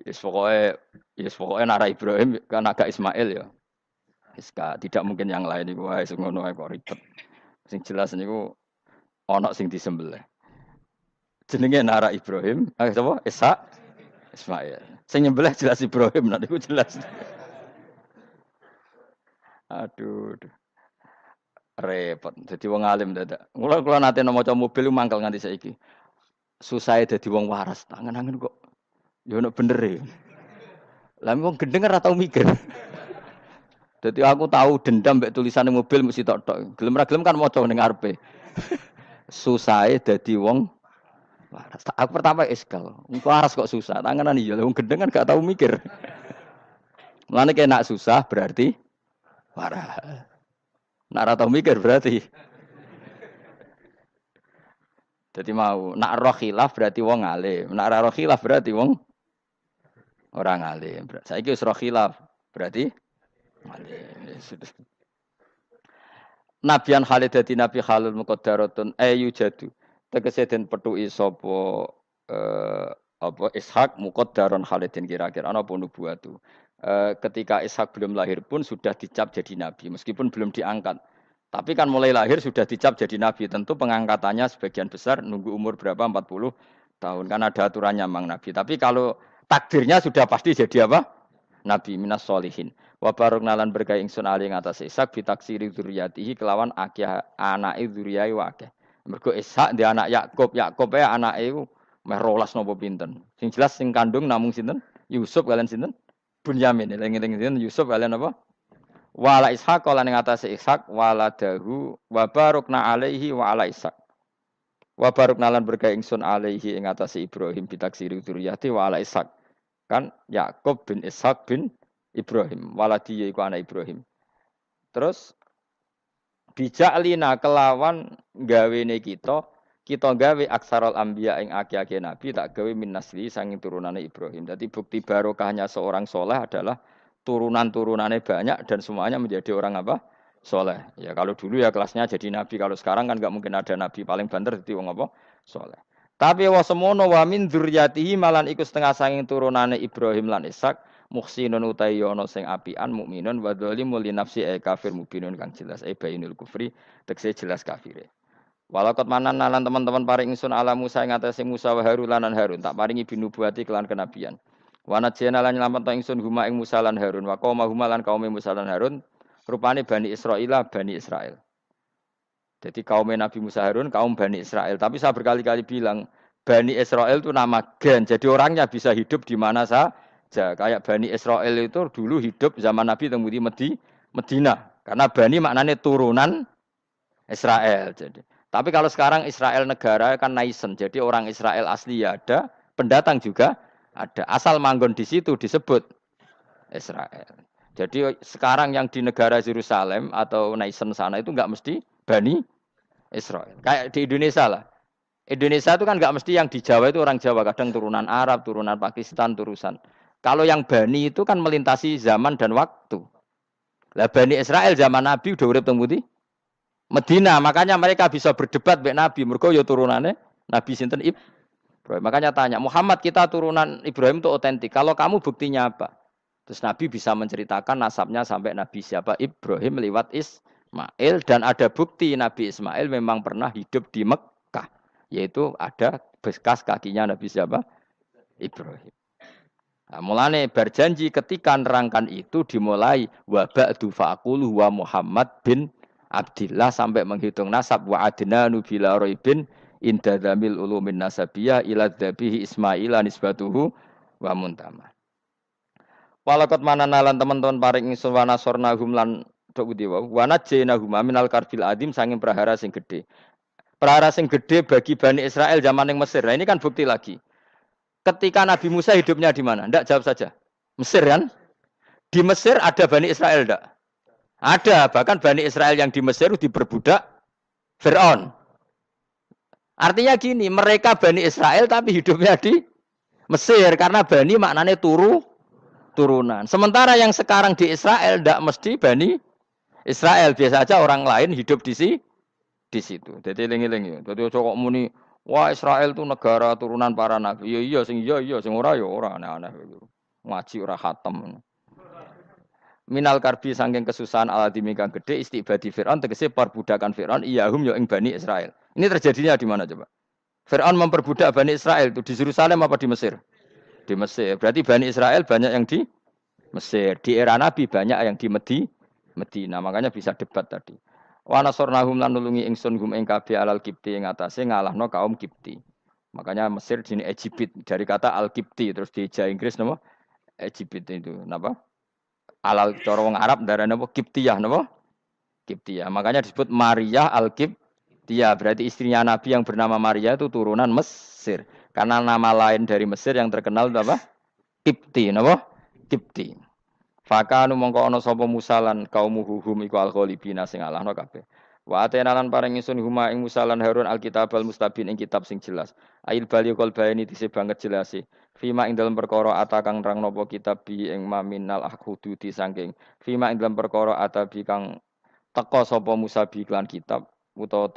Yes pokoke nara Ibrahim kan agak Ismail ya. Iska tidak mungkin yang lain iku wae sing ngono kok ribet. Sing jelas niku ana sing disembelih. Jenenge nara Ibrahim, sapa? Ishak Ismail. Sing nyembelih jelas Ibrahim, nanti ku jelas. Aduh. Repot. Dadi wong alim dadak. Kula nate maca mobil mangkel nganti saiki. Susah dadi wong waras. Tangan-tangan kok ya ono bener e. Lah wong gendeng ora tau mikir. Dadi aku tahu dendam mbek tulisane mobil mesti tok-tok. Gelem ra gelem kan maca ning ngarepe. Susah dadi wong waras. Aku pertama eskal. Waras kok susah. Tanganan iya wong gendeng kan gak tau mikir. Mulane kena susah berarti waras. Nak ora tau mikir berarti. Jadi mau nak roh khilaf berarti wong alim. Nak ora roh khilaf berarti wong orang alim. Saiki wis roh khilaf berarti alim. Nabian Khalid dadi nabi halul muqaddaratun ayu jadu. Tegese den petuki sapa apa Ishak muqaddaron Khalidin kira-kira ana apa nubuwatu. Ketika Ishak belum lahir pun sudah dicap jadi nabi meskipun belum diangkat. Tapi kan mulai lahir sudah dicap jadi nabi. Tentu pengangkatannya sebagian besar nunggu umur berapa 40 tahun kan ada aturannya mang nabi. Tapi kalau takdirnya sudah pasti jadi apa? Nabi minas solihin. Wa barokna lan berkah ingsun ali ngatas Ishak bitaksiri dzurriyyatihi kelawan akeh anake dzurriyyah akeh. Mergo Ishak dia anak Yakub, Yakub ya anake iku meh 12 napa pinten. Sing jelas sing kandung namung sinten? Yusuf kalian sinten? Bunyamin. Eling-eling sinten Yusuf kalian apa? Wala Ishaq lan ing atase Ishak waladahu wa barokna alaihi wa ala Ishak. Wa barokna lan berkah ingsun alaihi ing atase Ibrahim bitaksiri dzurriyyati wa ala Ishak. Kan Yakub bin Ishak bin Ibrahim waladi iku anak Ibrahim. Terus bijaklina kelawan gawene kita kita gawe aksarul anbiya ing akeh-akeh nabi tak gawe min nasli sanging turunane Ibrahim. Jadi bukti barokahnya seorang soleh adalah turunan-turunannya banyak dan semuanya menjadi orang apa? Soleh. Ya kalau dulu ya kelasnya jadi nabi, kalau sekarang kan nggak mungkin ada nabi paling banter jadi wong apa? Soleh. Tapi wa semono wa min dzurriyyatihi malan iku setengah sanging turunane Ibrahim lan Ishak muhsinun utawi ana sing apian mukminun wa dzalimun li nafsi kafir mubinun kang jelas bainul kufri tekse jelas kafire. Walakot manan nalan teman-teman paring ingsun ala Musa ing atase Musa wa Harun lan Harun tak paringi binubuwati kelan kenabian. Wana jena lan nyelametno ingsun huma ing Musa lan Harun wa qauma huma lan kaum Musa lan Harun rupane Bani Israil Bani Israel. Jadi kaum Nabi Musa Harun kaum Bani Israel. Tapi saya berkali-kali bilang Bani Israel itu nama gen. Jadi orangnya bisa hidup di mana saja. Kayak Bani Israel itu dulu hidup zaman Nabi temudi Medina. Karena Bani maknanya turunan Israel. Jadi tapi kalau sekarang Israel negara kan nation, jadi orang Israel asli ya ada, pendatang juga ada. Asal manggon di situ disebut Israel. Jadi sekarang yang di negara Yerusalem atau nation sana itu nggak mesti Bani Israel. Kayak di Indonesia lah. Indonesia itu kan nggak mesti yang di Jawa itu orang Jawa, kadang turunan Arab, turunan Pakistan, turunan. Kalau yang Bani itu kan melintasi zaman dan waktu. Lah Bani Israel zaman Nabi udah urip teng Medina, makanya mereka bisa berdebat dengan Nabi. Mergo ya turunannya Nabi sinten Ibrahim. Makanya tanya, Muhammad kita turunan Ibrahim itu otentik. Kalau kamu buktinya apa? Terus Nabi bisa menceritakan nasabnya sampai Nabi siapa? Ibrahim lewat Ismail. Dan ada bukti Nabi Ismail memang pernah hidup di Mekah. Yaitu ada bekas kakinya Nabi siapa? Ibrahim. Nah, mulane berjanji ketika nerangkan itu dimulai wa ba'du faqulu wa Muhammad bin Abdillah sampai menghitung nasab wa adnanu bila raibin inda dzamil ulumin nasabiyah ila dzabihi Ismaila nisbatuhu wa muntama. Walakot mananalan teman-teman paring ingsun wa nasornahum lan tok pundi wa najjainahum minal karfil adim sanging prahara sing gedhe. Prahara sing gedhe bagi Bani Israel zaman yang Mesir. Nah, ini kan bukti lagi. Ketika Nabi Musa hidupnya di mana? Ndak jawab saja. Mesir kan? Di Mesir ada Bani Israel ndak? Ada, bahkan Bani Israel yang di Mesir diperbudak Fir'aun. Artinya gini, mereka Bani Israel tapi hidupnya di Mesir. Karena Bani maknanya turunan. Sementara yang sekarang di Israel tidak mesti Bani Israel. Biasa aja orang lain hidup di situ. Jadi lengi-lengi. Jadi cokok muni, wah Israel itu negara turunan para nabi. Iya, sing ora ya ora aneh-aneh. Ngaji ora khatam. Minal karbi sangking kesusahan aladimi kang gede istibadi Fir'aun tegese perbudakan Fir'aun iyahum yo ing Bani Israel. Ini terjadinya di mana coba? Fir'aun memperbudak Bani Israel itu di Yerusalem apa di Mesir? Di Mesir. Berarti Bani Israel banyak yang di Mesir. Di era Nabi banyak yang di Medina. Makanya bisa debat tadi. Wa nasornahum lan nulungi ingsun hum ing kabeh alal kipti ing atase ngalahno kaum Kipti. Makanya Mesir jenis Egypt dari kata al-Kipti terus di Jawa Inggris napa? Egypt itu napa? Alal cara wong Arab darane apa Kiptiyah napa? Kiptiyah. Makanya disebut Maria al-Kiptiyah. Berarti istrinya Nabi yang bernama Maria itu turunan Mesir. Karena nama lain dari Mesir yang terkenal itu apa? Kipti napa? Kipti. Fakanu mongko ana sapa Musa lan kaumuhum iku al-ghalibina sing alahno kabeh. Wa atena lan paring ingsun huma ing Musa lan Harun alkitab al-mustabin ing kitab sing jelas. Ail baliqul bayani dise banget jelase. Fima ing dalam perkara atakang nerang napa kitab bi ing maminal hududi saking. Fima ing dalam perkara atabi kang teka sapa Musa bi iklan kitab utawa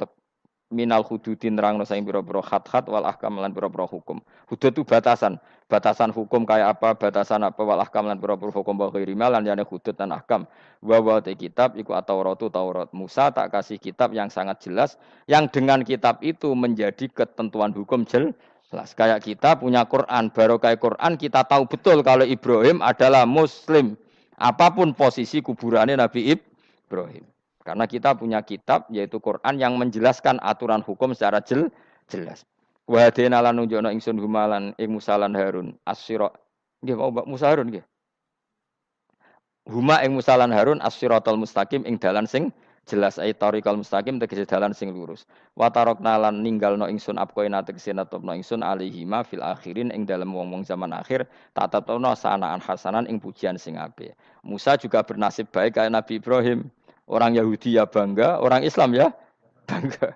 minal hududin nerangno saing pira-pira khat-khat wal ahkam lan pira-pira hukum. Hudud itu batasan. Batasan hukum kayak apa, batasan apa wal ahkam lan pira-pira hukum wa ghairima lan jane hudud dan ahkam. Wa te kitab iku at-Tauratu Taurat. Musa tak kasih kitab yang sangat jelas yang dengan kitab itu menjadi ketentuan hukum jelas. Kayak kita punya Quran, barokah Quran kita tahu betul kalau Ibrahim adalah muslim. Apapun posisi kuburannya Nabi Ibrahim. Karena kita punya kitab yaitu Quran yang menjelaskan aturan hukum secara jelas. Wa hadina lan nunjukna ingsun humalan ing Musa lan Harun as-sira. Nggih mau Musa Harun nggih. Huma ing Musa lan Harun as-siratal mustaqim ing dalan sing jelas ai tariqal mustaqim tegese dalan sing lurus. Wa tarakna lan ninggalno ingsun apkoina tegese natopno ingsun alihima fil akhirin ing dalem wong-wong zaman akhir tak tetepno sanaan hasanan ing pujian sing apik. Musa juga bernasib baik kayak Nabi Ibrahim. Orang Yahudi ya bangga, orang Islam ya bangga.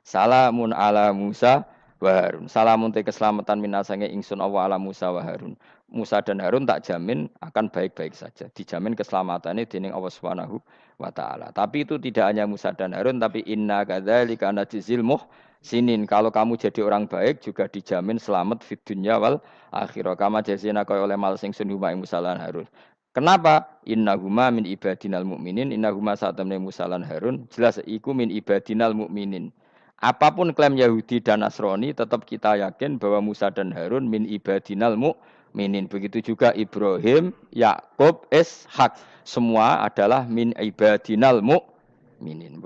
Salamun ala Musa wa Harun. Salamun te keselamatan minasange ingsun Allah ala Musa wa Harun. Musa dan Harun tak jamin akan baik-baik saja. Dijamin keselamatannya dening Allah Subhanahu wa taala. Tapi itu tidak hanya Musa dan Harun tapi inna kadzalika najzil muhsinin. Kalau kamu jadi orang baik juga dijamin selamat fid dunya wal akhirah. Kama jazina kaya oleh mal sing sunuma Musa lan Harun. Kenapa? Innahuma min ibadinal mukminin. Innahuma saat temne Musa lan Harun jelas iku min ibadinal mukminin. Apapun klaim Yahudi dan Nasrani, tetap kita yakin bahwa Musa dan Harun min ibadinal mu'minin. Begitu juga Ibrahim, Yakub, Ishak. Semua adalah min ibadinal mu'minin.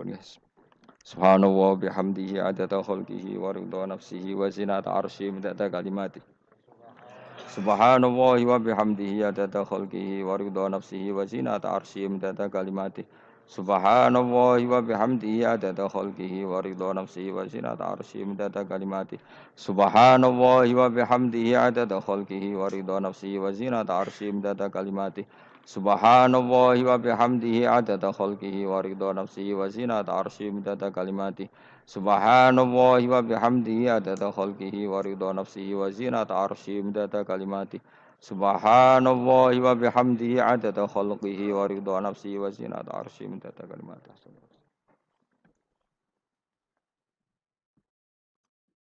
Subhanallah bihamdihi adada khalqihi wa ridha nafsihi wa zinata arsyihi midada kalimati. Subhanallah wa bihamdihi adada khalqihi wa ridha nafsihi wa zinata arsyihi midada kalimati. Subhanallah wa bihamdihi adada khalqihi wa ridha nafsihi wa zinata arsyihi midada kalimati. Subhanallah wa bihamdihi adada khalqihi wa ridha nafsihi wa zinata arsyihi midada kalimati. Subhanallah wa bihamdihi adada khalqihi wa ridha nafsihi wa zinata arsyihi midada kalimati. Subhanallah wa bihamdihi adada khalqihi wa ridha nafsihi wa zinata arsyihi midada kalimati. Subhanallah wa bihamdihi adada khalqihi wa ridha nafsihi wa zinata arsyihi midada kalimati.